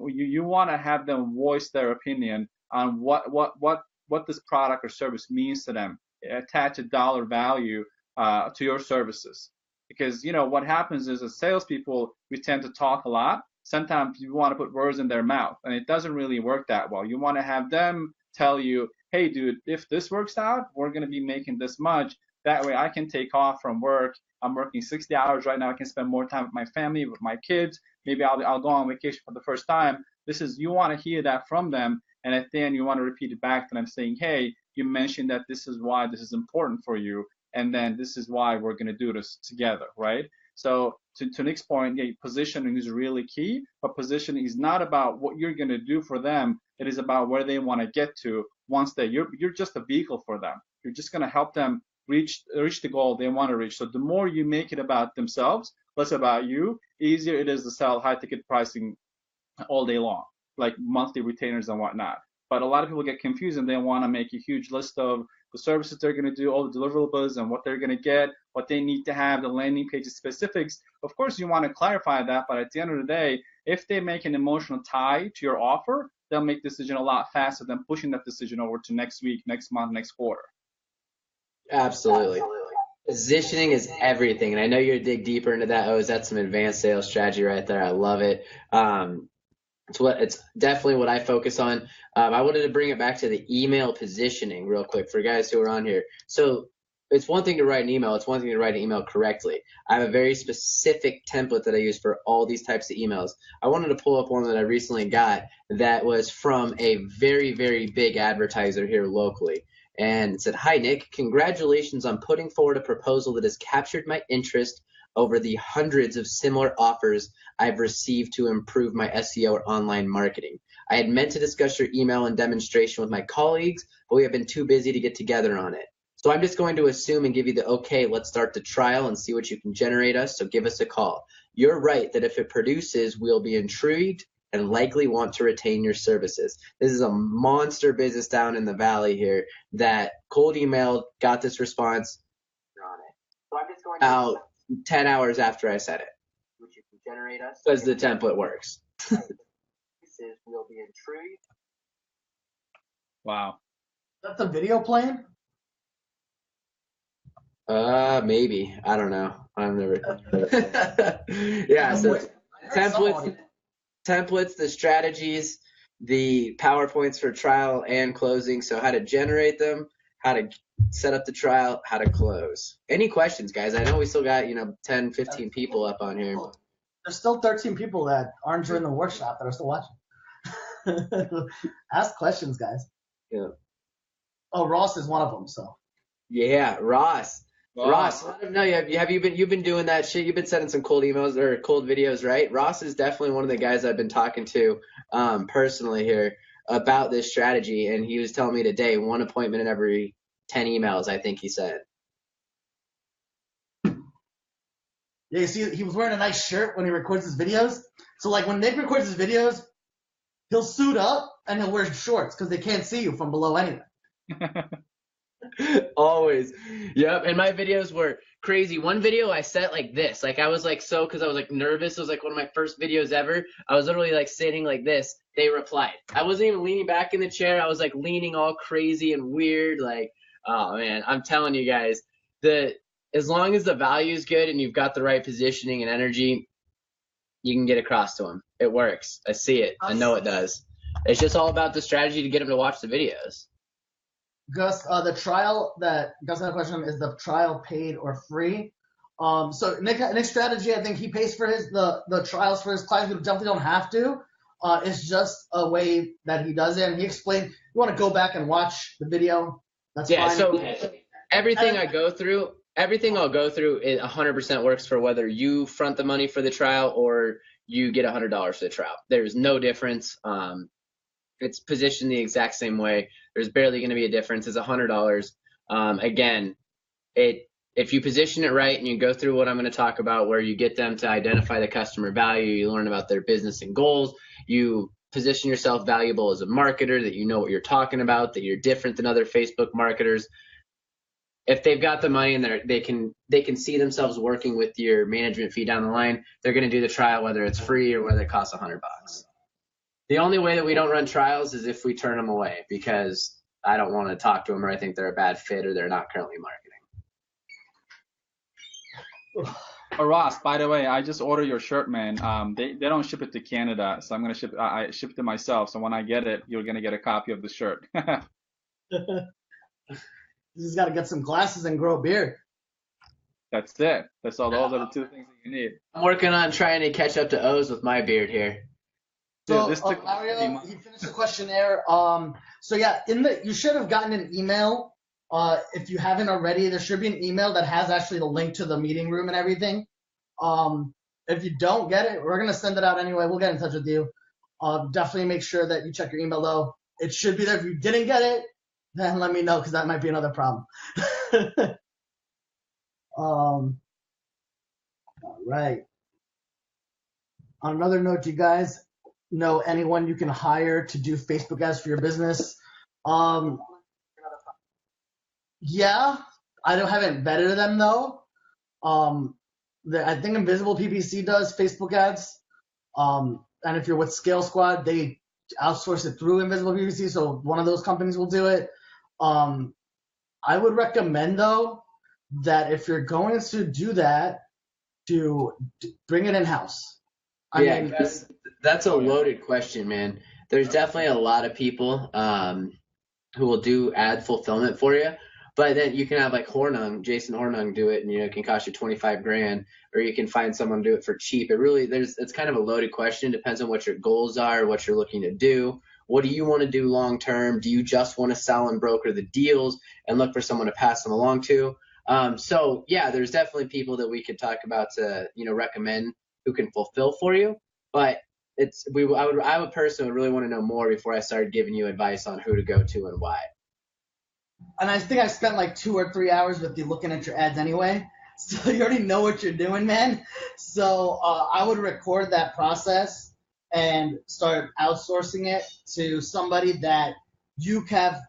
you want to have them voice their opinion on what this product or service means to them. Attach a dollar value to your services, because what happens is as salespeople, we tend to talk a lot. Sometimes you want to put words in their mouth, and it doesn't really work that well. You want to have them tell you, hey, dude, if this works out, we're going to be making this much. That way I can take off from work. I'm working 60 hours right now. I can spend more time with my family, with my kids. Maybe I'll go on vacation for the first time. You want to hear that from them. And at the end, you want to repeat it back to them saying, hey, you mentioned that this is why this is important for you. And then this is why we're going to do this together, right? So to Nick's point, positioning is really key, but positioning is not about what you're going to do for them. It is about where they want to get to once you're just a vehicle for them. You're just going to help them reach the goal they want to reach. So the more you make it about themselves, less about you, easier it is to sell high ticket pricing all day long, like monthly retainers and whatnot. But a lot of people get confused and they want to make a huge list of the services they're going to do, all the deliverables and what they're going to get, what they need to have, the landing page specifics. Of course, you want to clarify that, but at the end of the day, if they make an emotional tie to your offer, they'll make the decision a lot faster than pushing that decision over to next week, next month, next quarter. Absolutely. Positioning is everything. And I know you're to dig deeper into that. That's some advanced sales strategy right there. I love it. It's definitely what I focus on. I wanted to bring it back to the email positioning real quick for guys who are on here. So it's one thing to write an email. It's one thing to write an email correctly. I have a very specific template that I use for all these types of emails. I wanted to pull up one that I recently got that was from a very, very big advertiser here locally. And it said, hi, Nick, congratulations on putting forward a proposal that has captured my interest over the hundreds of similar offers I've received to improve my SEO or online marketing. I had meant to discuss your email and demonstration with my colleagues, but we have been too busy to get together on it. So I'm just going to assume and give you the okay, let's start the trial and see what you can generate us, so give us a call. You're right that if it produces, we'll be intrigued and likely want to retain your services. This is a monster business down in the valley here that cold emailed, got this response. You're on it. So I'm just going to out 10 hours after I said it. Which you can generate us. Because the template works. We'll be intrigued. Wow. That's a video playing? Maybe. I don't know. I've never. Yeah, so templates, the strategies, the PowerPoints for trial and closing. So how to generate them, how to set up the trial, how to close. Any questions, guys? I know we still got, 10, 15 people up on here. There's still 13 people that aren't joining the workshop that are still watching. Ask questions, guys. Yeah. Oh, Ross is one of them, so. Yeah, Ross, let them know. You've been doing that shit. You've been sending some cold emails or cold videos, right? Ross is definitely one of the guys I've been talking to personally here about this strategy, and he was telling me today 1 appointment in every 10 emails, I think he said. Yeah, you see, he was wearing a nice shirt when he records his videos. So, like, when Nick records his videos, he'll suit up and he'll wear shorts because they can't see you from below anyway. Always. Yep. And my videos were crazy. One video I set like this. Like I was like because I was like nervous. It was like one of my first videos ever. I was literally like sitting like this. They replied. I wasn't even leaning back in the chair. I was like leaning all crazy and weird. Like, oh man, I'm telling you guys, as long as the value is good and you've got the right positioning and energy, you can get across to them. It works. I see it. I know it does. It's just all about the strategy to get them to watch the videos. Gus, the trial that Gus had a question, is the trial paid or free? So Nick's strategy, I think he pays for the trials for his clients. We definitely don't have to. It's just a way that he does it. And he explained, you want to go back and watch the video, that's fine. So everything I'll go through, it 100% works for whether you front the money for the trial or you get $100 for the trial. There's no difference. It's positioned the exact same way. There's barely going to be a difference. It's $100. Again, if you position it right and you go through what I'm going to talk about, where you get them to identify the customer value, you learn about their business and goals, you position yourself valuable as a marketer, that you know what you're talking about, that you're different than other Facebook marketers. If they've got the money and they can see themselves working with your management fee down the line, they're going to do the trial, whether it's free or whether it costs $100. The only way that we don't run trials is if we turn them away, because I don't want to talk to them, or I think they're a bad fit, or they're not currently marketing. Oh, Ross, by the way, I just ordered your shirt, man. They don't ship it to Canada, so I'm gonna I shipped it myself. So when I get it, you're gonna get a copy of the shirt. You just got to get some glasses and grow a beard. That's it. That's all. Those are the two things that you need. I'm working on trying to catch up to O's with my beard here. So Mario, he finished the questionnaire. So yeah, you should have gotten an email. If you haven't already, there should be an email that has actually the link to the meeting room and everything. If you don't get it, we're gonna send it out anyway. We'll get in touch with you. Definitely make sure that you check your email though. It should be there. If you didn't get it, then let me know, because that might be another problem. All right. On another note, do you guys know anyone you can hire to do Facebook ads for your business? Yeah, I haven't vetted them though. I think Invisible PPC does Facebook ads. And if you're with Scale Squad, they outsource it through Invisible PPC, so one of those companies will do it. I would recommend though that if you're going to do that, to bring it in-house. I mean, that's a loaded question, man. There's definitely a lot of people who will do ad fulfillment for you, but then you can have like Jason Hornung do it, and it can cost you $25,000, or you can find someone to do it for cheap. It's kind of a loaded question. Depends on what your goals are, what you're looking to do. What do you want to do long term? Do you just want to sell and broker the deals and look for someone to pass them along to? So yeah, there's definitely people that we could talk about to recommend who can fulfill for you. But I would personally really want to know more before I started giving you advice on who to go to and why. And I think I spent like 2 or 3 hours with you looking at your ads anyway, so you already know what you're doing, man. So I would record that process and start outsourcing it to somebody that you have.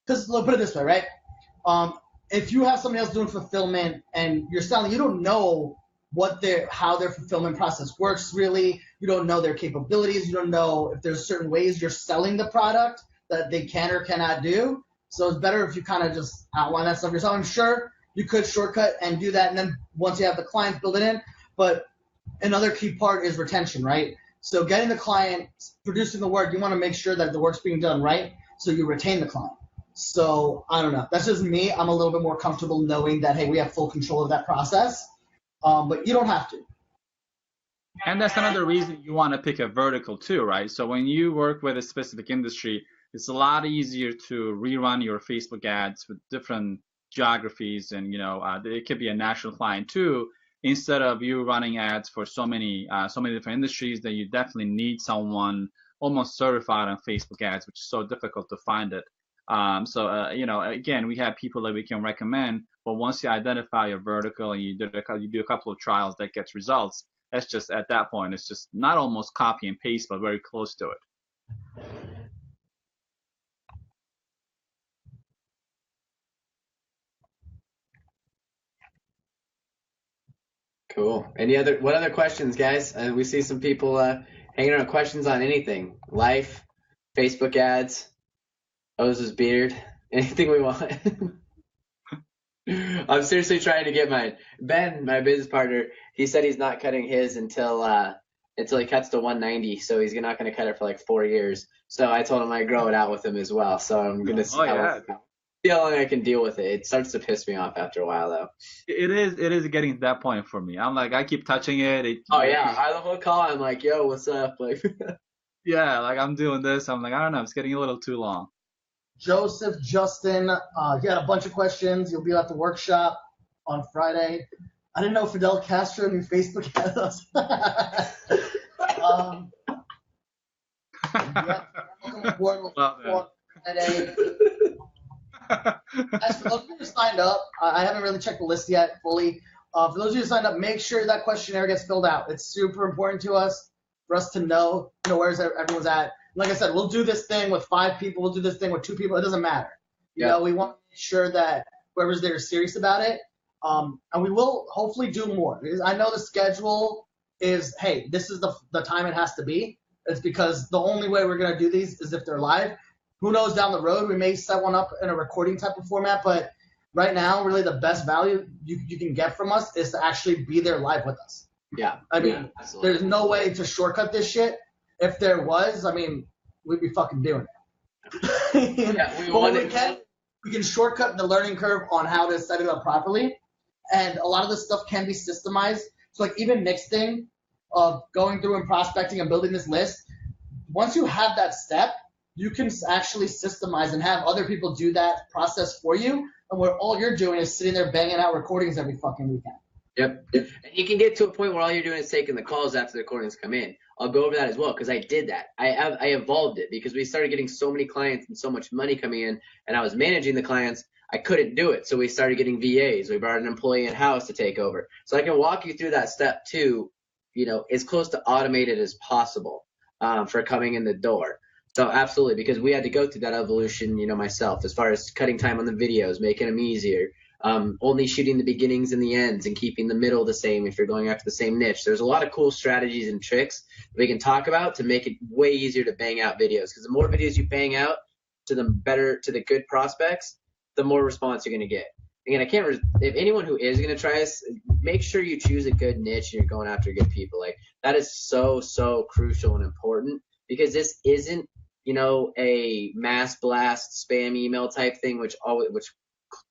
Because look, put it this way, right? If you have somebody else doing fulfillment and you're selling, you don't know how their fulfillment process works really. You don't know their capabilities. You don't know if there's certain ways you're selling the product that they can or cannot do. So it's better if you kind of just outline that stuff yourself. I'm sure you could shortcut and do that, and then once you have the clients, build it in. But another key part is retention, right? So getting the client, producing the work, you want to make sure that the work's being done right, so you retain the client. So I don't know. That's just me. I'm a little bit more comfortable knowing that, hey, we have full control of that process. But you don't have to. And that's another reason you want to pick a vertical too, right? So when you work with a specific industry, it's a lot easier to rerun your Facebook ads with different geographies, and it could be a national client too, instead of you running ads for so many different industries that you definitely need someone almost certified on Facebook ads, which is so difficult to find it. Again, we have people that we can recommend, but once you identify your vertical and you do a couple of trials that gets results, that's just, at that point, it's just not almost copy and paste, but very close to it. Cool. What other questions, guys? We see some people hanging around, questions on anything. Life, Facebook ads, Oz's beard, anything we want. I'm seriously trying to get mine. Ben, my business partner, he said he's not cutting his until until he cuts to 190. So he's not going to cut it for like 4 years. So I told him I'd grow it out with him as well. So I'm going to see how long I can deal with it. It starts to piss me off after a while, though. It is getting to that point for me. I'm like, I keep touching it. Oh yeah, I the whole call. I'm like, yo, what's up? Like, yeah, like I'm doing this. I'm like, I don't know, it's getting a little too long. Joseph, Justin, he had a bunch of questions. You'll be at the workshop on Friday. I didn't know Fidel Castro knew Facebook had us. Yeah, welcome aboard. Friday. As for those of you who signed up, I haven't really checked the list yet fully. For those of you who signed up, make sure that questionnaire gets filled out. It's super important to us for us to know where everyone's at. Like I said, we'll do this thing with 5 people. We'll do this thing with 2 people. It doesn't matter. You know, we want to make sure that whoever's there is serious about it. And we will hopefully do more. Because I know the schedule is, hey, this is the time it has to be. It's because the only way we're going to do these is if they're live. Who knows down the road, we may set one up in a recording type of format. But right now, really the best value you can get from us is to actually be there live with us. Yeah. I mean, there's no way to shortcut this shit. If there was, I mean, we'd be fucking doing it. Yeah, we can shortcut the learning curve on how to set it up properly. And a lot of this stuff can be systemized. So like even Nick's thing of going through and prospecting and building this list, once you have that step, you can actually systemize and have other people do that process for you. And where all you're doing is sitting there banging out recordings every fucking weekend. Yep. And you can get to a point where all you're doing is taking the calls after the recordings come in. I'll go over that as well because I did that. I evolved it because we started getting so many clients and so much money coming in, and I was managing the clients. I couldn't do it, so we started getting VAs. We brought an employee in-house to take over. So I can walk you through that step too, as close to automated as possible for coming in the door. So absolutely, because we had to go through that evolution, myself, as far as cutting time on the videos, making them easier. Only shooting the beginnings and the ends and keeping the middle the same if you're going after the same niche. There's a lot of cool strategies and tricks we can talk about to make it way easier to bang out videos, because the more videos you bang out to the good prospects, the more response you're going to get. Again, if anyone who is going to try this, make sure you choose a good niche and you're going after good people. Like that is so crucial and important, because this isn't a mass blast spam email type thing, which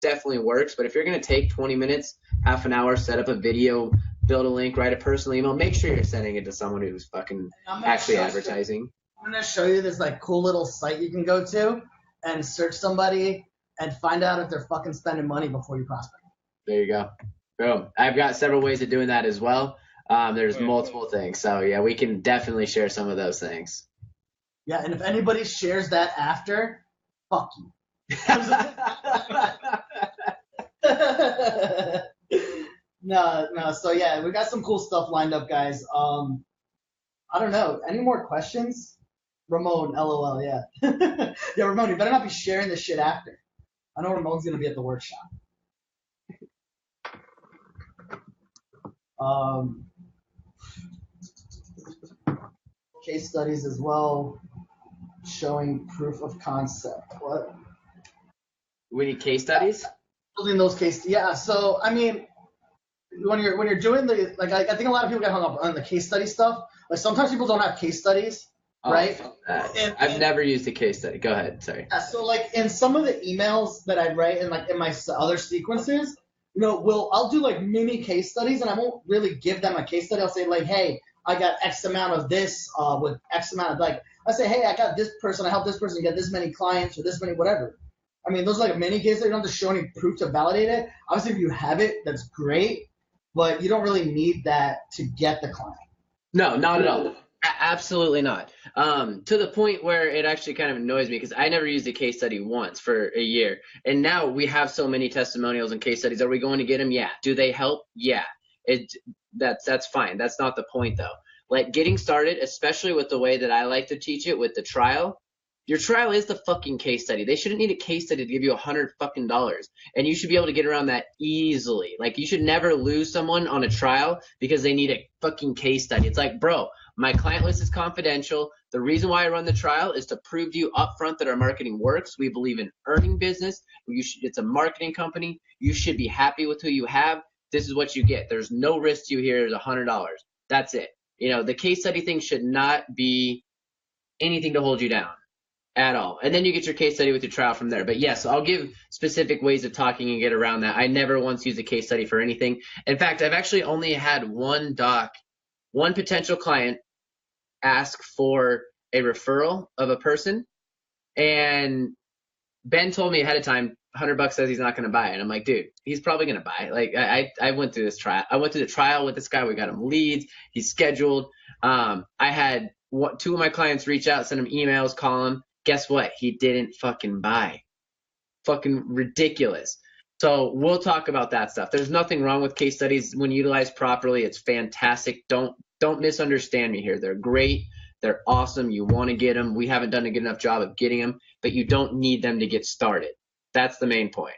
definitely works. But if you're going to take 20 minutes, half an hour, set up a video, build a link, write a personal email, make sure you're sending it to someone who's fucking actually advertising. I'm going to show you this like cool little site you can go to and search somebody and find out if they're fucking spending money before you prospect. There you go. Boom. I've got several ways of doing that as well. There's multiple things. So yeah, we can definitely share some of those things. Yeah, and if anybody shares that after, fuck you. No. So yeah, we got some cool stuff lined up, guys. I don't know. Any more questions? Ramon, LOL. Yeah. Yeah, Ramon, you better not be sharing this shit after. I know Ramon's gonna be at the workshop. Case studies as well, showing proof of concept. What? We need case studies? Building those cases. Yeah. So I mean, when you're doing the I think a lot of people get hung up on the case study stuff. Like sometimes people don't have case studies, right? I've never used a case study. Go ahead. Sorry. Yeah, so like in some of the emails that I write and like in my other sequences, I'll do like mini case studies, and I won't really give them a case study. I'll say like, hey, I got X amount of this with X amount of I say, hey, I got this person, I helped this person get this many clients or this many whatever. I mean, those are like mini cases. You don't have to show any proof to validate it. Obviously, if you have it, that's great, but you don't really need that to get the client. No, not at all. Absolutely not. To the point where it actually kind of annoys me, because I never used a case study once for a year. And now we have so many testimonials and case studies. Are we going to get them? Yeah. Do they help? Yeah. That's fine. That's not the point, though. Like getting started, especially with the way that I like to teach it with the trial, your trial is the fucking case study. They shouldn't need a case study to give you $100 fucking, and you should be able to get around that easily. Like you should never lose someone on a trial because they need a fucking case study. It's like, bro, my client list is confidential. The reason why I run the trial is to prove to you up front that our marketing works. We believe in earning business. It's a marketing company. You should be happy with who you have. This is what you get. There's no risk to you here. There's $100. That's it. The case study thing should not be anything to hold you down at all. And then you get your case study with your trial from there. But yes, I'll give specific ways of talking and get around that. I never once used a case study for anything. In fact, I've actually only had one potential client ask for a referral of a person, and Ben told me ahead of time, $100 says he's not going to buy it. And I'm like, dude, he's probably going to buy it. Like, I went through this trial. I went through the trial with this guy. We got him leads. He's scheduled. I had two of my clients reach out, send him emails, call him. Guess what? He didn't fucking buy. Fucking ridiculous. So we'll talk about that stuff. There's nothing wrong with case studies when utilized properly. It's fantastic. Don't misunderstand me here. They're great. They're awesome. You want to get them. We haven't done a good enough job of getting them, but you don't need them to get started. That's the main point.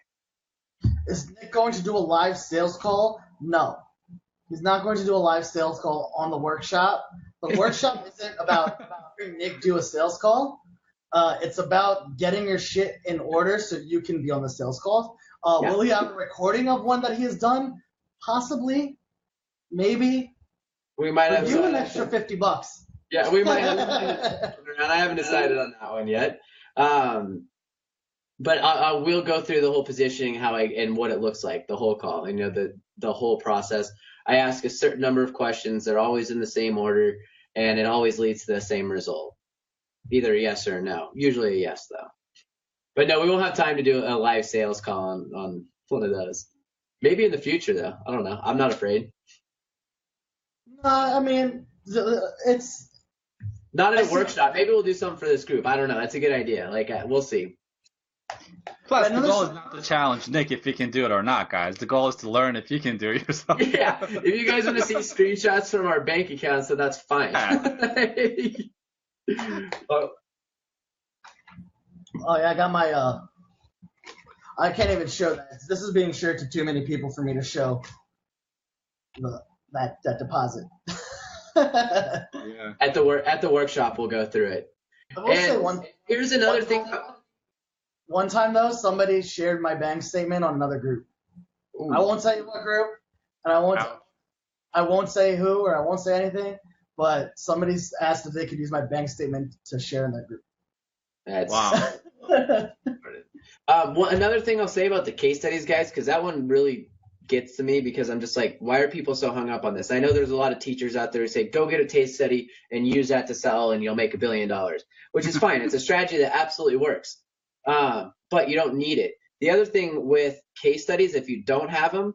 Is Nick going to do a live sales call? No. He's not going to do a live sales call on the workshop. The workshop isn't about having Nick do a sales call. It's about getting your shit in order so you can be on the sales call. Will he have a recording of one that he has done? Possibly. Maybe. We might have you an extra $50. Yeah, we might have. I haven't decided on that one yet. But I will go through the whole positioning, and what it looks like, the whole call, the whole process. I ask a certain number of questions. They're always in the same order, and it always leads to the same result. Either a yes or a no. Usually a yes, though. But no, we won't have time to do a live sales call on one of those. Maybe in the future, though. I don't know. I'm not afraid. I mean, it's... Not at a workshop. Maybe we'll do something for this group. I don't know. That's a good idea. We'll see. Plus, the goal is not to challenge Nick if he can do it or not, guys. The goal is to learn if you can do it yourself. Yeah. If you guys want to see screenshots from our bank accounts, then that's fine. Oh yeah, I got my. I can't even show that. This is being shared to too many people for me to show that deposit. Yeah. At the workshop, we'll go through it. I will say one. Here's another thing. One time though, somebody shared my bank statement on another group. Ooh. I won't tell you what group, and I won't say who, or I won't say anything. But somebody's asked if they could use my bank statement to share in that group. Wow. Another thing I'll say about the case studies, guys, because that one really gets to me, because I'm just like, why are people so hung up on this? I know there's a lot of teachers out there who say, go get a case study and use that to sell and you'll make $1 billion, which is fine. It's a strategy that absolutely works. But you don't need it. The other thing with case studies, if you don't have them,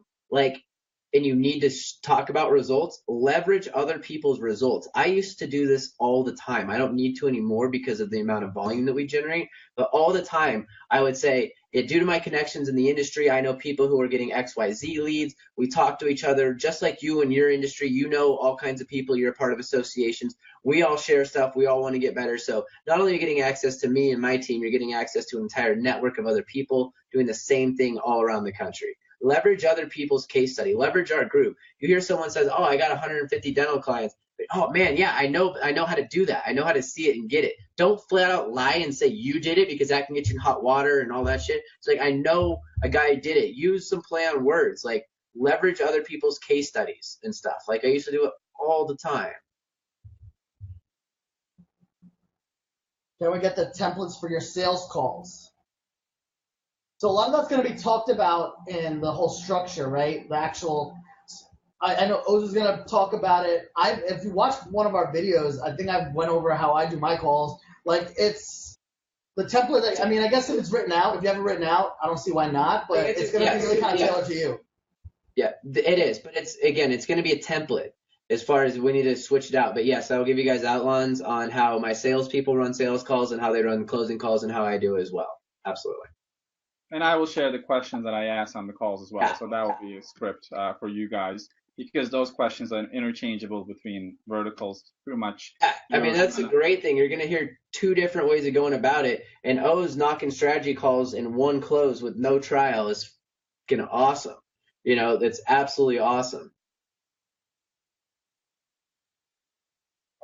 and you need to talk about results, leverage other people's results. I used to do this all the time. I don't need to anymore because of the amount of volume that we generate, but all the time I would say, due to my connections in the industry, I know people who are getting XYZ leads. We talk to each other just like you in your industry. You know all kinds of people. You're a part of associations. We all share stuff. We all want to get better. So not only are you getting access to me and my team, you're getting access to an entire network of other people doing the same thing all around the country. Leverage other people's case study. Leverage our group. You hear someone says, oh, I got 150 dental clients. Oh, man, yeah, I know how to do that. I know how to see it and get it. Don't flat out lie and say you did it, because that can get you in hot water and all that shit. It's I know a guy did it. Use some play on words. Leverage other people's case studies and stuff. I used to do it all the time. Can we get the templates for your sales calls? So a lot of that's going to be talked about in the whole structure, right? The actual, I know Oz is going to talk about it. If you watched one of our videos, I think I went over how I do my calls. It's the template. I guess if it's written out, if you have it written out, I don't see why not, but it's going to be really kind of tailored to you. Yeah, it is. But it's going to be a template as far as we need to switch it out. But yes, I will give you guys outlines on how my salespeople run sales calls and how they run closing calls and how I do it as well. Absolutely. And I will share the questions that I ask on the calls as well. So that will be a script for you guys, because those questions are interchangeable between verticals pretty much. That's a great thing. You're going to hear two different ways of going about it. And O's knocking strategy calls in one close with no trial is fucking awesome. That's absolutely awesome.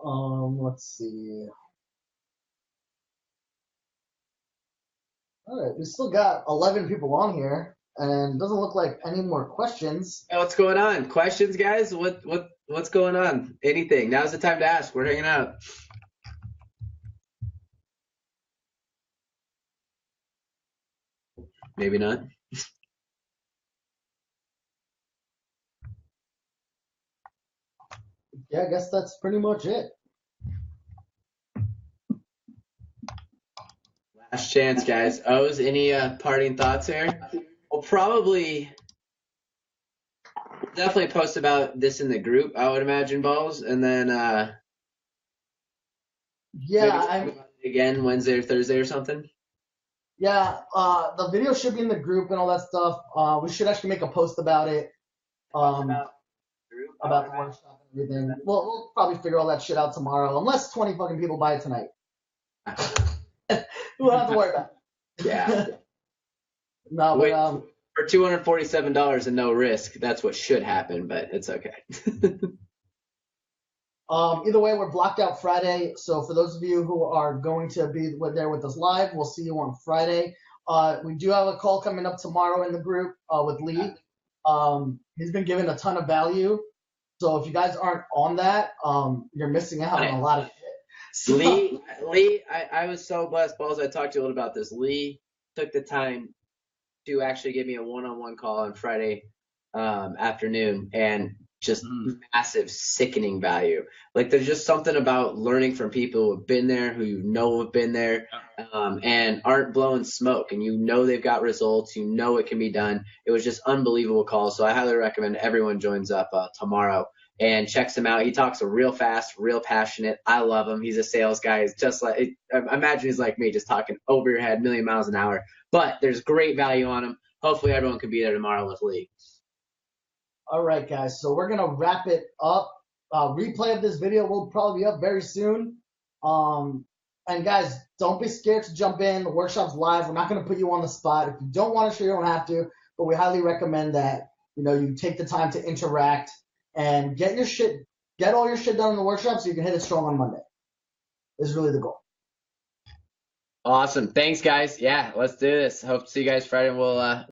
Let's see. All right, we still got 11 people on here. And doesn't look like any more questions. Hey, what's going on? Questions, guys? What's going on? Anything? Now's the time to ask. We're hanging out. Maybe not. Yeah, I guess that's pretty much it. Last chance, guys. O's, any parting thoughts here? We'll probably definitely post about this in the group, I would imagine, Balls, and then Yeah, again Wednesday or Thursday or something. Yeah, the video should be in the group and all that stuff. We should actually make a post about it. About the workshop and everything. We'll probably figure all that shit out tomorrow, unless 20 fucking people buy it tonight. We won't have to worry about it. Yeah. No, but for $247 and no risk, that's what should happen, but it's okay. Either way, we're blocked out Friday. So for those of you who are going to be there with us live, we'll see you on Friday. We do have a call coming up tomorrow in the group with Lee. He's been given a ton of value. So if you guys aren't on that, you're missing out on a lot of shit. So, Lee, I was so blessed, Balls. I talked to you a little about this. Lee took the time to actually give me a one-on-one call on Friday afternoon, and just massive, sickening value. Like, there's just something about learning from people who have been there, who you know have been there, and aren't blowing smoke, and you know they've got results, you know it can be done. It was just unbelievable call, so I highly recommend everyone joins up tomorrow and checks him out. He talks real fast, real passionate. I love him. He's a sales guy. He's just like, I imagine he's like me, just talking over your head, 1,000,000 miles an hour. But there's great value on him. Hopefully everyone can be there tomorrow with Lee. All right, guys. So we're going to wrap it up. Replay of this video will probably be up very soon. And guys, don't be scared to jump in. The workshop's live. We're not going to put you on the spot. If you don't want to share, you don't have to. But we highly recommend that, you take the time to interact and get all your shit done in the workshop so you can hit it strong on Monday. Is really the goal. Awesome. Thanks, guys. Yeah, let's do this. Hope to see you guys Friday. We'll